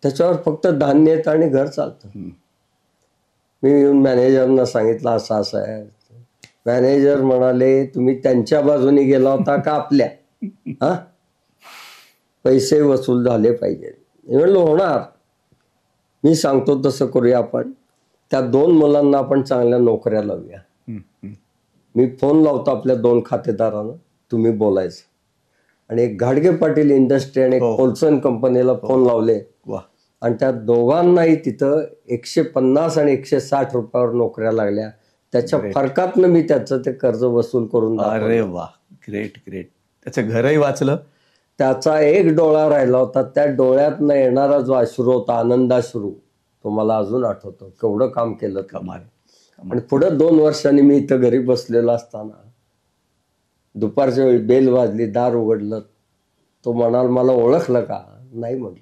त्याच्यावर फक्त धान्य येतं आणि घर चालतं. मी येऊन मॅनेजरना सांगितलं असं असं आहे. मॅनेजर म्हणाले तुम्ही त्यांच्या बाजूने गेला होता का आपल्या? हा, पैसे वसूल झाले पाहिजे. मी म्हणलं होणार, मी सांगतो तसं करूया. आपण त्या 2 मुलांना आपण चांगल्या नोकऱ्या लावूया. मी फोन लावतो आपल्या 2 खातेदारांना, तुम्ही बोलायचं. आणि एक घाडगे पाटील इंडस्ट्री आणि एक कोल्सन कंपनीला फोन लावले आणि त्या दोघांनाही तिथं 150 आणि 160 रुपयावर नोकऱ्या लागल्या. त्याच्या फरकातनं मी त्याचं ते कर्ज वसूल करून दाखवलं. अरे वा, ग्रेट ग्रेट. त्याचं घरही वाचलं. त्याचा एक डोळा राहिला होता, त्या डोळ्यातनं येणारा जो अश्रू होता, आनंदाश्रू, तो मला अजून आठवतो. केवढं काम केलं कमाल. आणि पुढे 2 वर्षांनी मी इथं घरी बसलेलो असताना दुपारच्या वेळी बेल वाजली, दार उघडलं. तो म्हणाल मला ओळखलं का? नाही म्हटलं.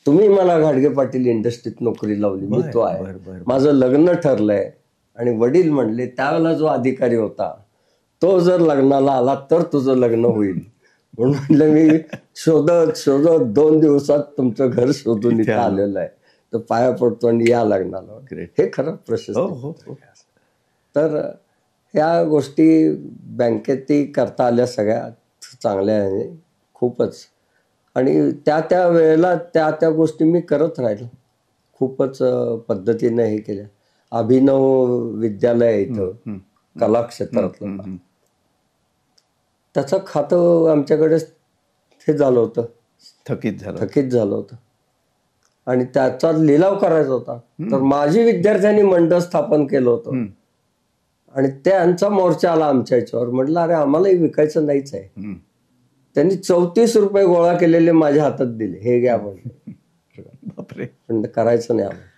तुम्ही मला घाडगे पाटील इंडस्ट्रीत नोकरी लावली, मी तो आहे, माझं लग्न ठरलंय. आणि वडील म्हणले त्यावेळेला जो अधिकारी होता तो जर लग्नाला आला तर तुझं लग्न होईल. म्हणून म्हटलं मी शोधत शोधत 2 दिवसात तुमचं घर शोधून इथे आलेलं आहे, तर पाया पडतो आणि या लग्नाला. हे खरं प्रशस्त. तर ह्या गोष्टी बँकेतही करता आल्या, सगळ्या चांगल्या आहे खूपच. आणि त्या वेळेला त्या गोष्टी मी करत राहिलो, खूपच पद्धतीने हे केल्या. अभिनव विद्यालय इथं कला क्षेत्रातलं, त्याचं खातं आमच्याकडे हे झालं होतं, थकीत झालं होतं. आणि त्याचा लिलाव करायचा होता. तर माझी विद्यार्थ्यांनी मंडळ स्थापन केलं होतं आणि त्यांचा मोर्चा आला आमच्या याच्यावर. म्हटलं अरे आम्हालाही विकायचं नाहीच आहे. त्यांनी 34 रुपये गोळा केलेले माझ्या हातात दिले, हे घ्या म्हणले. बापरे. पण करायचं नाही आम्हाला.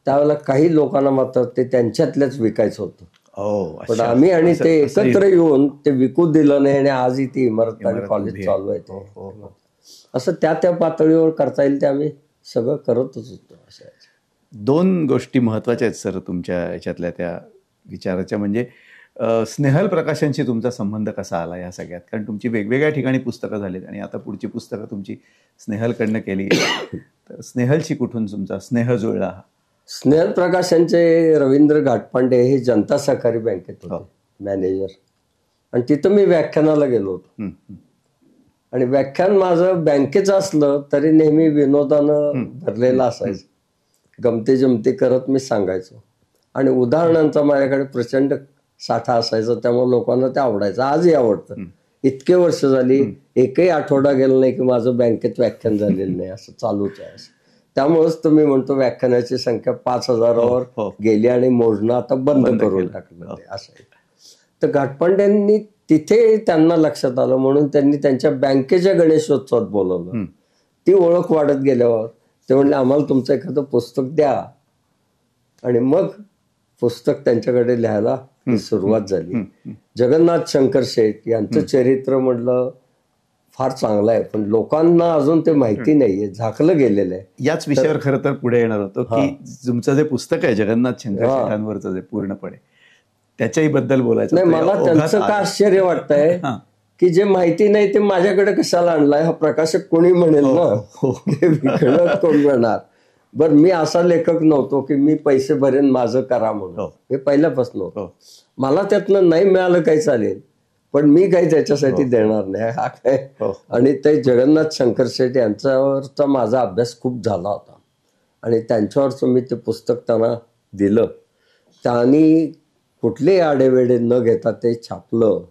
त्यावेळेला काही लोकांना मात्र ते त्यांच्यातल्याच विकायचं होतं. पण आम्ही आणि ते एकत्र येऊन ते विकू दिलं नाही आणि आजही ती इमारत आणि कॉलेज चालू आहे. असं त्या पातळीवर करता येईल ते आम्ही सगळं करतच होतो. अशा 2 गोष्टी महत्वाच्या आहेत सर तुमच्या याच्यातल्या त्या विचाराच्या. म्हणजे स्नेहल प्रकाशनशी तुमचा संबंध कसा आला या सगळ्यात? कारण तुमची वेगवेगळ्या ठिकाणी पुस्तकं झालीत आणि आता पुढची पुस्तकं तुमची स्नेहलकडनं केली. तर स्नेहलशी कुठून तुमचा स्नेह जुळला? स्नेहल प्रकाशनचे रवींद्र घाटपांडे हे जनता सहकारी बँकेत होते मॅनेजर, आणि तिथं मी व्याख्यानाला गेलो होतो. आणि व्याख्यान माझं बँकेचं असलं तरी नेहमी विनोदानं भरलेलं असायचं. गमते जमते करत मी सांगायचो आणि उदाहरणांचा माझ्याकडे प्रचंड साठा असायचा, त्यामुळे लोकांना ते आवडायचं. आजही आवडतं. इतके वर्ष झाली एकही आठवडा गेला नाही की माझं बँकेत व्याख्यान झालेलं नाही, असं चालूच आहे. त्यामुळेच तुम्ही म्हणतो व्याख्यानाची संख्या 5,000वर गेली आणि मोजणं आता बंद करून टाकलं असं. तर घाटपांड्यांनी तिथे त्यांना लक्षात आलं म्हणून त्यांनी त्यांच्या बँकेच्या गणेशोत्सवात बोलवलं. ती ओळख वाढत गेल्यावर ते म्हणले आम्हाला तुमचं एखादं पुस्तक द्या. आणि मग पुस्तक त्यांच्याकडे लिहायला सुरुवात झाली. जगन्नाथ शंकर शेठ यांचं चरित्र म्हटलं फार चांगलं आहे, पण लोकांना अजून ते माहिती नाहीये, झाकलं गेलेलं आहे. याच विषयावर खरं तर पुढे येणार होतो की तुमचं जे पुस्तक आहे जगन्नाथ शंकर शेठांवरचं जे पूर्णपणे त्याच्याही बद्दल बोलायचं नाही. मला त्यांचं का आश्चर्य वाटतंय की जे माहिती नाही ते माझ्याकडे कशाला आणलाय, हा प्रकाशक कोणी म्हणेल ना, विकणं कोण म्हणणार. बरं, मी असा लेखक नव्हतो की मी पैसे भरेन माझं करा म्हणून, हे पहिल्यापासून होतं. मला त्यातनं नाही मिळालं काही चालेल, पण मी काही त्याच्यासाठी देणार नाही हा काय. आणि ते जगन्नाथ शंकर शेठ यांच्यावरचा माझा अभ्यास खूप झाला होता आणि त्यांच्यावरचं मी ते पुस्तक त्यांना दिलं. त्यांनी कुठलेही आडेवेडे न घेता ते छापलं.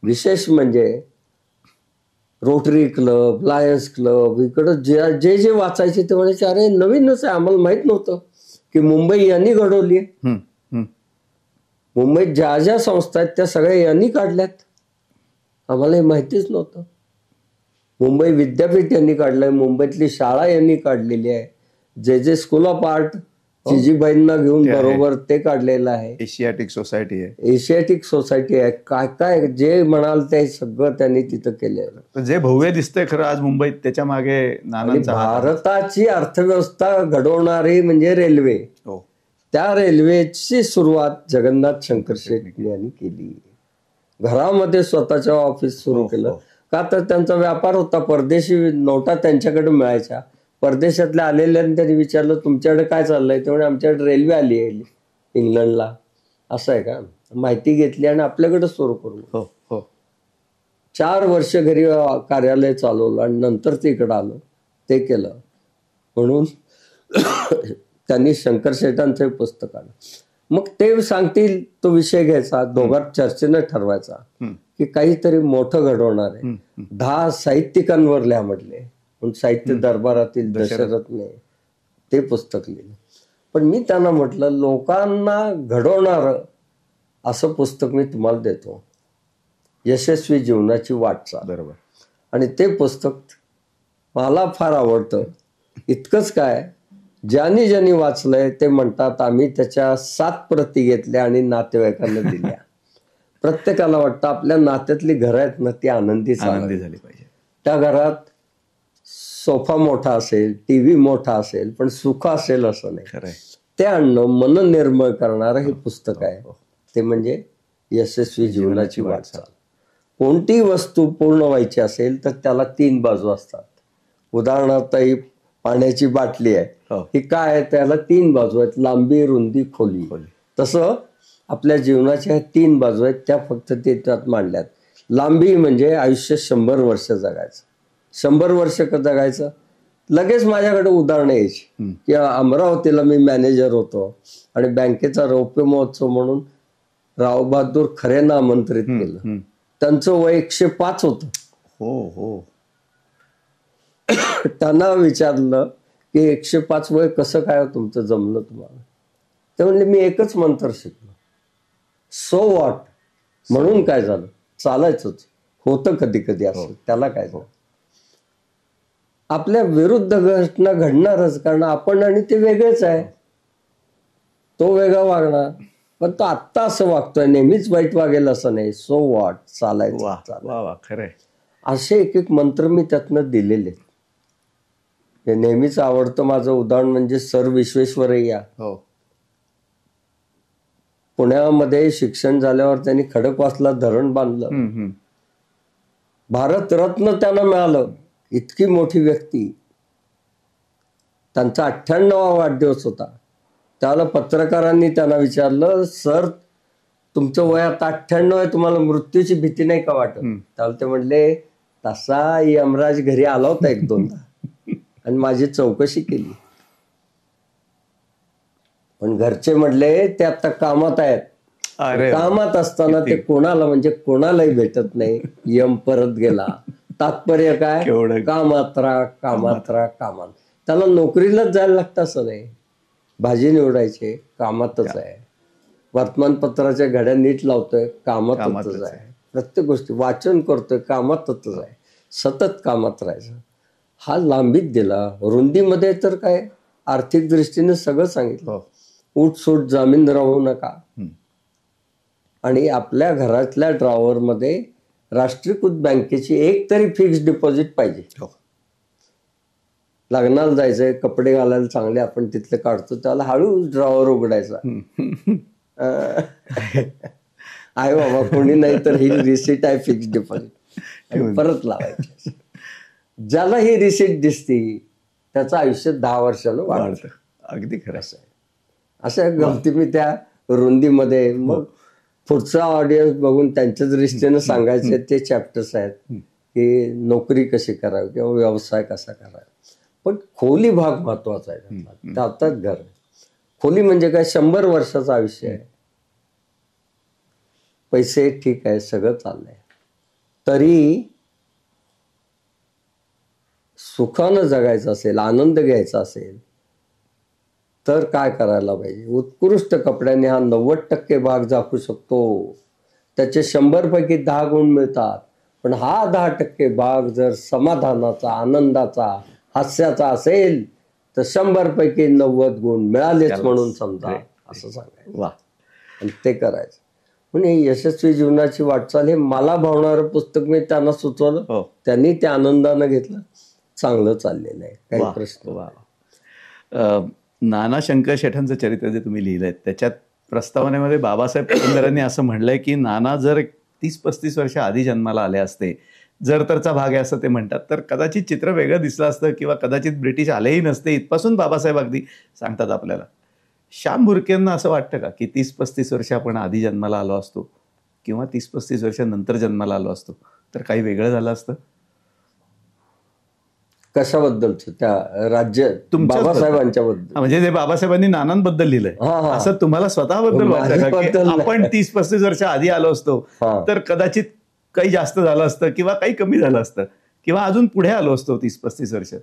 विशेष म्हणजे रोटरी क्लब, लायन्स क्लब इकडं जे जे वाचायचे ते म्हणायचे अरे नवीनच आहे, आम्हाला माहित नव्हतं की मुंबई यांनी घडवली. मुंबईत ज्या ज्या संस्था आहेत त्या सगळ्या यांनी काढल्यात, आम्हाला हे माहितीच नव्हतं. मुंबई विद्यापीठ यांनी काढलंय, मुंबईतली शाळा यांनी काढलेली आहे. जे स्कूल ऑफ आर्ट जिजीबाईंना घेऊन बरोबर ते काढलेलं आहे. एशियाटिक सोसायटी आहे, एशियाटिक सोसायटी आहे. काय काय जे म्हणाल ते सगळं त्यांनी तिथं केलेलं. जे भव्य दिसतंय खरं आज मुंबईत त्याच्या मागे नानांचा भारताची अर्थव्यवस्था घडवणारी म्हणजे रेल्वे. त्या रेल्वेची सुरुवात जगन्नाथ शंकर शेठ यांनी केली. घरामध्ये स्वतःच्या ऑफिस सुरू केलं. का तर त्यांचा व्यापार होता, परदेशी नोटा त्यांच्याकडे मिळायच्या. परदेशातल्या आलेल्यांनी त्यांनी विचारलं तुमच्याकडे काय चाललंय, त्यामुळे आमच्याकडे रेल्वे आली आहे इंग्लंडला. असं आहे का? माहिती घेतली आणि आपल्याकडे सुरू करू. हो हो 4 वर्ष घरी कार्यालय चालवलं आणि नंतर ते इकडं आलं, ते केलं. म्हणून त्यांनी शंकर शेटांचं पुस्तक आलं. मग ते सांगतील तो विषय घ्यायचा, दोघात चर्चेनं ठरवायचा की काहीतरी मोठं घडवणार आहे. 10 साहित्यिकांवर लिहा म्हटले, म्हणून साहित्य दरबारातील दशरथने ते पुस्तक लिहिलं. पण मी त्यांना म्हटलं लोकांना घडवणारं असं पुस्तक मी तुम्हाला देतो, यशस्वी जीवनाची वाटचाल. बरोबर. आणि ते पुस्तक मला फार आवडतं. इतकंच काय, ज्यांनी ज्यांनी वाचलंय ते म्हणतात आम्ही त्याच्या 7 प्रती घेतल्या आणि नातेवाईकांना दिल्या. प्रत्येकाला वाटतं आपल्या नात्यातली घरं आहेत ना ती आनंदी झाली पाहिजे. त्या घरात सोफा मोठा असेल, टीव्ही मोठा असेल, पण सुख असेल असं नाही. खरंय. ते आणणं मन निर्मळ करणारं हे पुस्तक आहे. ते म्हणजे यशस्वी जीवनाची वाटचाल. कोणती वस्तू पूर्ण व्हायची असेल तर त्याला 3 बाजू असतात. उदाहरणार्थ ही पाण्याची बाटली आहे, ही काय आहे, त्याला 3 बाजू आहेत, लांबी, रुंदी, खोली. तसं आपल्या जीवनाच्या 3 बाजू आहेत, त्या फक्त ते त्यात मांडल्यात. लांबी म्हणजे आयुष्य 100 वर्ष जगायचं. 100 वर्ष जगायचं. लगेच माझ्याकडे उदाहरणं यायची की अमरावतीला मी मॅनेजर होतो आणि बँकेचा रौप्य महोत्सव म्हणून रावबहादूर खरेंना आमंत्रित केलं. त्यांचं वय 105 होतं. हो हो. त्यांना विचारलं की 105 वय कसं काय तुमचं जमलं तुम्हाला? ते म्हणले मी एकच मंत्र शिकलो, सो व्हॉट. म्हणून काय झालं, चालायचंच होतं कधी कधी असं, त्याला काय झालं. आपल्या विरुद्ध घटना घडणारच, कारण आपण आणि ते वेगळेच आहे. तो वेगळा वागणार, पण तो आत्ता असं वागतोय, नेहमीच वाईट वागेल असं नाही. सो व्हॉट, चालायचं. खरंय. असे एक एक मंत्र मी त्यातनं दिलेले. हे नेहमीच आवडतं माझं उदाहरण म्हणजे सर विश्वेश्वरय्या. पुण्यामध्ये शिक्षण झाल्यावर त्यांनी खडकवासला धरण बांधलं. भारतरत्न त्यांना मिळालं. इतकी मोठी व्यक्ती. त्यांचा 98वा वाढदिवस होता. त्याला पत्रकारांनी त्यांना विचारलं, सर तुमचं वय आता 98 आहे, तुम्हाला मृत्यूची भीती नाही का वाटत? त्याला ते म्हणले, तसा यमराज घरी आला होता 1-2दा आणि माझी चौकशी केली, पण घरचे म्हणले ते आता कामात आहेत. कामात असताना ते कोणाला म्हणजे कोणालाही भेटत नाही. यम परत गेला. तात्पर्य काय, कामात राहा, कामात राहा, कामात. त्याला नोकरीलाच जायला लागतं असं नाही. भाजी निवडायचे, कामातच आहे. वर्तमानपत्राच्या घड्या नीट लावतोय, कामातच आहे. प्रत्येक गोष्टी वाचन करतोय, कामातच आहे. सतत कामात राहायचं. हा लांबीत दिला. रुंदीमध्ये तर काय आर्थिक दृष्टीने सगळं सांगितलं. उठसूट जामीन राहू नका. आणि आपल्या घरातल्या ड्रॉवरमध्ये राष्ट्रीयकृत बँकेची एक तरी फिक्स्ड डिपॉझिट पाहिजे. लग्नाला जायचंय, कपडे घालायला चांगले, आपण तिथले काढतो, त्याला हळू ड्रॉवर उघडायचा. आहे बाबा, कोणी नाही तर ही रिसिट आहे फिक्स्ड डिपॉझिट, परत लावायची. ज्याला ही रिसिट दिसती त्याचं आयुष्य 10 वर्षानं वाढतं. अगदी खरं आहे. अशा गमती मी त्या रुंदीमध्ये. मग पुढचा ऑडियन्स बघून त्यांच्या दृष्टीनं सांगायचे ते चॅप्टर्स आहेत की नोकरी कशी करावी किंवा व्यवसाय कसा करावा. पण खोली भाग महत्वाचा आहे. त्यातच घर. खोली म्हणजे काय, 100 वर्षाचं आयुष्य आहे. पैसे ठीक आहे, सगळं चाललंय, तरी सुखानं जगायचं असेल, आनंद घ्यायचा असेल तर काय करायला पाहिजे. उत्कृष्ट कपड्याने हा 90% भाग झाकू शकतो. त्याचे 100 पैकी 10 गुण मिळतात. पण हा 10% भाग जर समाधानाचा, आनंदाचा, हास्याचा असेल तर 100 पैकी 90 गुण मिळालेच म्हणून समजा, असं सांगायचं. वा. आणि ते करायचं. म्हणजे यशस्वी जीवनाची वाटचाल हे मला भावणारं पुस्तक मी त्यांना सुचवलं. त्यांनी ते आनंदानं घेतलं. चांगलं चाललेलं आहे, काही प्रश्न. नाना शंकर शेठांचं चरित्र जे तुम्ही लिहिलंय त्याच्यात प्रस्तावनेमध्ये बाबासाहेब पुरंदरेंनी असं म्हणलंय की नाना जर 30-35 वर्ष आधी जन्माला आले असते, जर तरचा भाग आहे असं ते म्हणतात. तर कदाचित चित्र वेगळं दिसलं असतं किंवा कदाचित ब्रिटिश आलेही नसते, इथपासून बाबासाहेब अगदी सांगतात आपल्याला. श्याम बुरकेंना असं वाटतं का की 30-35 वर्ष आपण आधी जन्माला आलो असतो किंवा 30-35 वर्षानंतर जन्माला आलो असतो तर काही वेगळं झालं असतं? कशाबद्दलच? त्या राज्य बाबासाहेबांच्या बद्दल? म्हणजे जे बाबासाहेबांनी नानांबद्दल लिहिलंय असं तुम्हाला स्वतःबद्दल वाटतं का की आपण 30-35 वर्ष आधी आलो असतो तर कदाचित काही जास्त झालं असतं किंवा काही कमी झालं असतं किंवा अजून पुढे आलो असतो 30-35 वर्ष,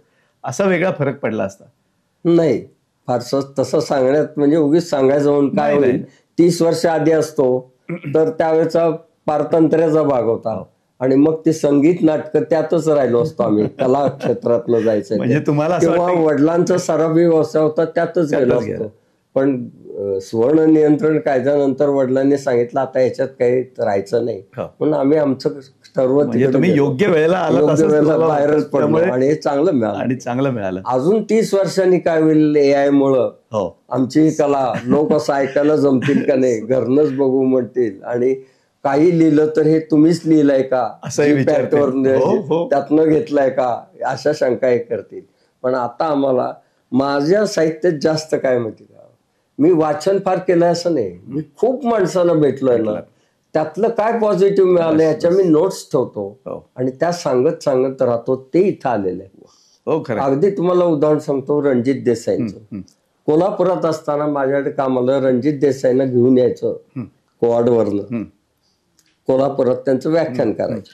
असा वेगळा फरक पडला असता? नाही, फारसं तसं सांगण्यात म्हणजे उगीच सांगायचं म्हणून काय होईल. 30 वर्ष आधी असतो तर त्यावेळेचा पारतंत्र्याचा भाग होता आणि मग ते संगीत नाटक त्यातच राहिलो असतो आम्ही, कला क्षेत्रातलं जायचं म्हणजे तुम्हाला किंवा वडिलांचा सराबी व्यवसाय होता त्यातच गेलो असतो. पण सुवर्ण नियंत्रण कायद्यानंतर वडिलांनी सांगितलं आता याच्यात काही राहायचं नाही म्हणून आम्ही आमचं सर्व तुम्ही योग्य वेळेला बाहेरच पडलो आणि हे चांगलं मिळालं आणि चांगलं मिळालं. अजून 30 वर्षांनी काय होईल AI मुळे आमची ही कला लोक असं ऐकायला जमतील का नाही, घरनच बघू म्हणतील आणि काही लिहिलं तर हे तुम्हीच लिहिलंय का, त्यातनं घेतलंय का, अशा शंका हे करतील. पण आता आम्हाला माझ्या साहित्यात जास्त काय माहिती का, मी वाचन फार केलंय असं नाही, मी खूप माणसांना भेटलोय ना, त्यातलं काय पॉझिटिव्ह मिळालं याच्या मी नोट्स ठेवतो आणि त्या सांगत सांगत राहतो. ते इथं आलेलं आहे. अगदी तुम्हाला उदाहरण सांगतो रणजित देसाईंचं. कोल्हापुरात असताना माझ्याकडे कामाला रणजित देसाईंना घेऊन यायचं कोवाडवरनं, कोल्हापुरात त्यांचं व्याख्यान करायचं.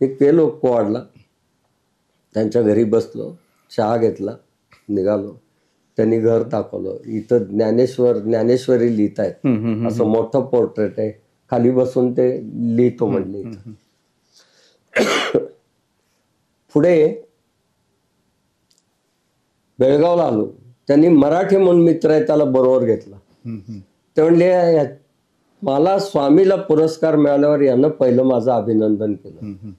ते गेलो कोवाडला, त्यांच्या घरी बसलो, चहा घेतला, निघालो. त्यांनी घर दाखवलं, इथं ज्ञानेश्वरी लिहित आहेत, असं मोठं पोर्ट्रेट आहे, खाली बसून ते लिहितो म्हणले. पुढे बेळगावला आलो, त्यांनी मराठी म्हणून मित्र आहे त्याला बरोबर घेतला. ते म्हणले मला स्वामीला पुरस्कार मिळाल्यावर यानं पहिलं माझं अभिनंदन केलं.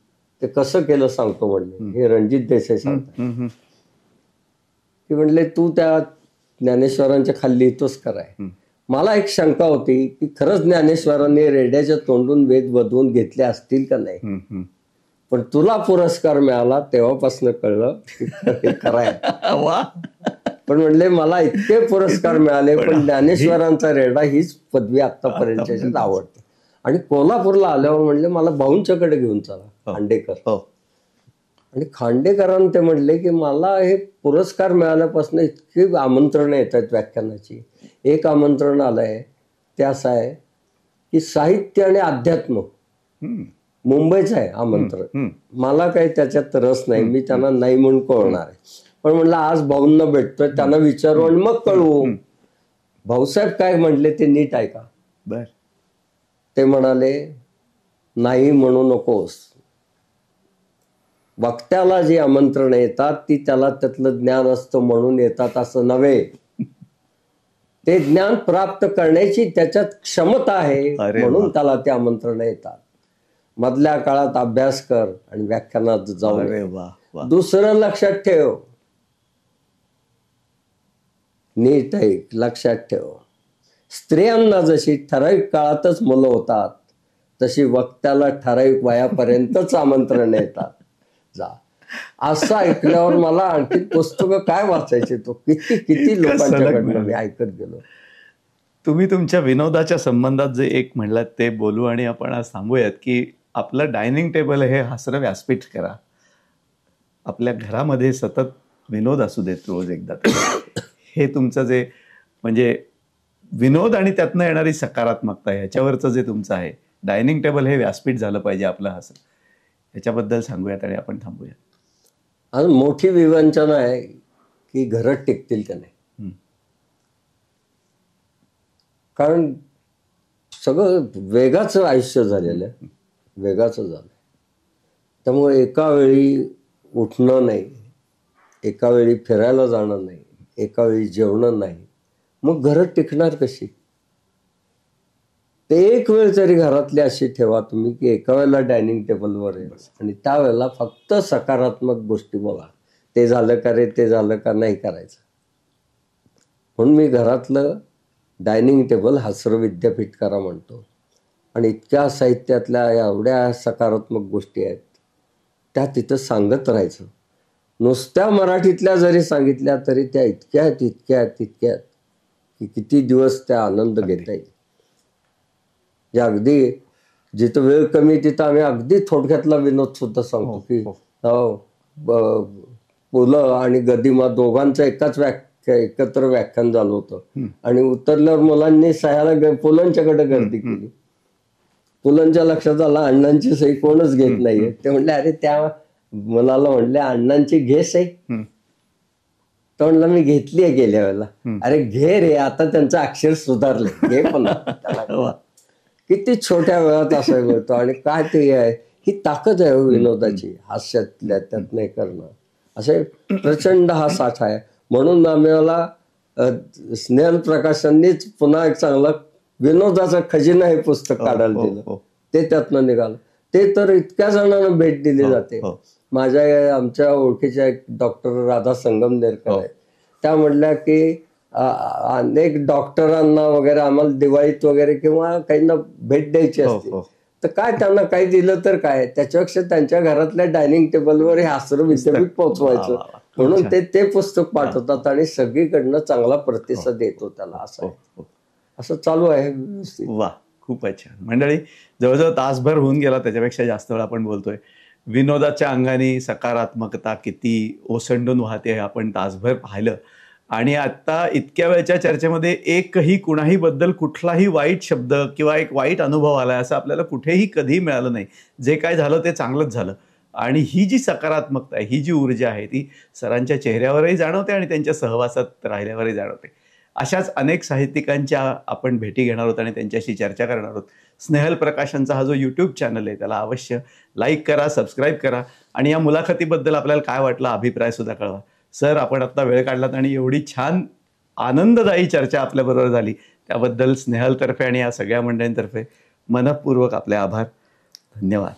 ते कसं केलं सांगतो म्हणले, हे रणजित देसाई सांगतात. ते म्हणले तू त्या ज्ञानेश्वरांच्या खाली लिहितोस कराय. मला एक शंका होती की खरंच ज्ञानेश्वरांनी रेड्याच्या तोंडून वेद वधवून घेतले असतील का नाही, पण तुला पुरस्कार मिळाला तेव्हापासून कळलं की कराय. पण म्हणले मला इतके पुरस्कार मिळाले पण ज्ञानेश्वरांचा रेडा हीच पदवी आतापर्यंत आवडते. आणि कोल्हापूरला आल्यावर म्हणले मला भाऊंच्याकडे घेऊन चला, खांडेकर. आणि खांडेकरांनी ते म्हणले की मला हे पुरस्कार मिळाल्यापासून इतकी आमंत्रण येत आहेत व्याख्यानाची. एक आमंत्रण आलंय ते असं आहे की साहित्य आणि अध्यात्म, मुंबईचं आहे आमंत्रण. मला काही त्याच्यात रस नाही, मी त्यांना नाही म्हणून कळणार आहे. पण म्हणलं आज भाऊंना भेटतोय, त्यांना विचारू आणि मग कळवू. भाऊसाहेब काय म्हणले ते नीट ऐका. ते म्हणाले नाही म्हणू नकोस, वक्त्याला जी आमंत्रण येतात ती त्याला त्यातलं ज्ञान असतं म्हणून येतात असं नव्हे. ते ज्ञान प्राप्त करण्याची त्याच्यात क्षमता आहे म्हणून त्याला ते आमंत्रण येतात. मधल्या काळात अभ्यास कर आणि व्याख्यानात जाऊ. दुसरं लक्षात ठेव, नीट ऐक, लक्षात ठेव, स्त्रियांना जशी ठराविक काळातच मुलं होतात तशी वक्त्याला ठराविक वयापर्यंतच आमंत्रण येतात. जा. असं ऐकल्यावर मला आणखी पुस्तकं काय वाचायचे, तो किती किती लोकांच्याकडनं मी ऐकत गेलो. तुम्ही तुमच्या विनोदाच्या संबंधात जे एक म्हणलात ते बोलू आणि आपण आज थांबूयात की आपलं डायनिंग टेबल हे हसरं व्यासपीठ करा. आपल्या घरामध्ये सतत विनोद असू देत रोज एकदा. हे तुमचं जे म्हणजे विनोद आणि त्यातनं येणारी सकारात्मकता ह्याच्यावरचं जे तुमचं आहे, डायनिंग टेबल हे व्यासपीठ झालं पाहिजे आपलं हसं, ह्याच्याबद्दल सांगूयात आणि आपण थांबूयात. आज मोठी विवंचना आहे की घरात टिकतील का नाही, कारण सगळं वेगाचं आयुष्य झालेलं आहे, वेगाचं झालं. त्यामुळे एका वेळी उठणं नाही, एका वेळी फिरायला जाणं नाही, एका वेळी जेवणं नाही, मग घरात टिकणार कशी. ते एक वेळ तरी घरातली अशी ठेवा तुम्ही की एका वेळेला डायनिंग टेबलवर आहे आणि त्यावेळेला फक्त सकारात्मक गोष्टी बोला. ते झालं का रे, ते झालं का, नाही करायचं. म्हणून मी घरातलं डायनिंग टेबल हसरं विद्यापीठ करा म्हणतो. आणि इतक्या साहित्यातल्या एवढ्या सकारात्मक गोष्टी आहेत त्या तिथं सांगत राहायचं. नुसत्या मराठीतल्या जरी सांगितल्या तरी त्या इतक्या आहेत की किती दिवस त्या आनंद घेता येईल. या अगदी जिथं वेळ कमी तिथं आम्ही अगदी थोडक्यातला विनोद सुद्धा सांगतो की पुलं आणि गदिमा दोघांचं एकत्र व्याख्यान झालं होतं आणि उतरल्यावर मुलांनी सह्याला पुलंच्याकडे गर्दी केली. पुलंच्या लक्षात आलं अण्णांची सही कोणच घेत नाहीये. ते म्हणले अरे त्या मुलाला म्हणले अण्णांची घे सही. तो म्हणला मी घेतलीये गेल्या वेळेला. अरे घे रे, आता त्यांचं अक्षर सुधारले, घे पण. किती छोट्या वेळात असं करतो आणि काय ते आहे, ही ताकद आहे विनोदाची, हास्यातल्या त्यात नाही करणं. असे प्रचंड हा साठा आहे. म्हणून आम्हाला स्नेहल प्रकाशांनीच पुन्हा एक चांगलं विनोदाचा खजिना हे पुस्तक काढायला दिलं. ते त्यातनं निघालं. ते तर इतक्या जणांना भेट दिली जाते. आमच्या ओळखीच्या एक डॉक्टर राधा संगमनेरकर आहे, त्या म्हटल्या की अनेक डॉक्टरांना वगैरे आम्हाला दिवाळीत वगैरे किंवा काहींना भेट द्यायची असते, तर काय त्यांना काही दिलं तर काय, त्याच्यापेक्षा त्यांच्या घरातल्या डायनिंग टेबलवर हे आश्रम विद्यापीठ पोहोचवायचं. म्हणून ते पुस्तक पाठवतात आणि सगळीकडनं चांगला प्रतिसाद येतो त्याला. असं चालू आहे व्यवस्थित. वा, खूपच छान. मंडळी, जवळजवळ तासभर होऊन गेला, त्याच्यापेक्षा जास्त वेळ आपण बोलतोय. विनोदाच्या अंगाने सकारात्मकता किती ओसंडून वाहते हे आपण तासभर पाहिलं. आणि आता इतक्या वेळच्या चर्चेमध्ये एकही कुणाही बद्दल कुठलाही वाईट शब्द किंवा एक वाईट अनुभव आला असं आपल्याला कुठेही कधी मिळालं नाही. जे काय झालं ते चांगलंच झालं. आणि ही जी सकारात्मकता आहे, ही जी ऊर्जा आहे, ती सरांच्या चेहऱ्यावरही जाणवते आणि त्यांच्या सहवासात राहिल्यावरही जाणवते. अशाच अनेक साहित्यिकांच्या आपण भेटी घेणार आहोत आणि त्यांच्याशी चर्चा करणार आहोत. स्नेहल प्रकाशांचा हा जो यूट्यूब चॅनल आहे त्याला अवश्य लाईक करा, सबस्क्राईब करा आणि या मुलाखतीबद्दल आपल्याला काय वाटलं अभिप्रायसुद्धा कळवा. सर, आपण आत्ता वेळ काढलात आणि एवढी छान आनंददायी चर्चा आपल्याबरोबर झाली, त्याबद्दल स्नेहलतर्फे आणि या सगळ्या मंडळींतर्फे मनःपूर्वक आपले आभार. धन्यवाद.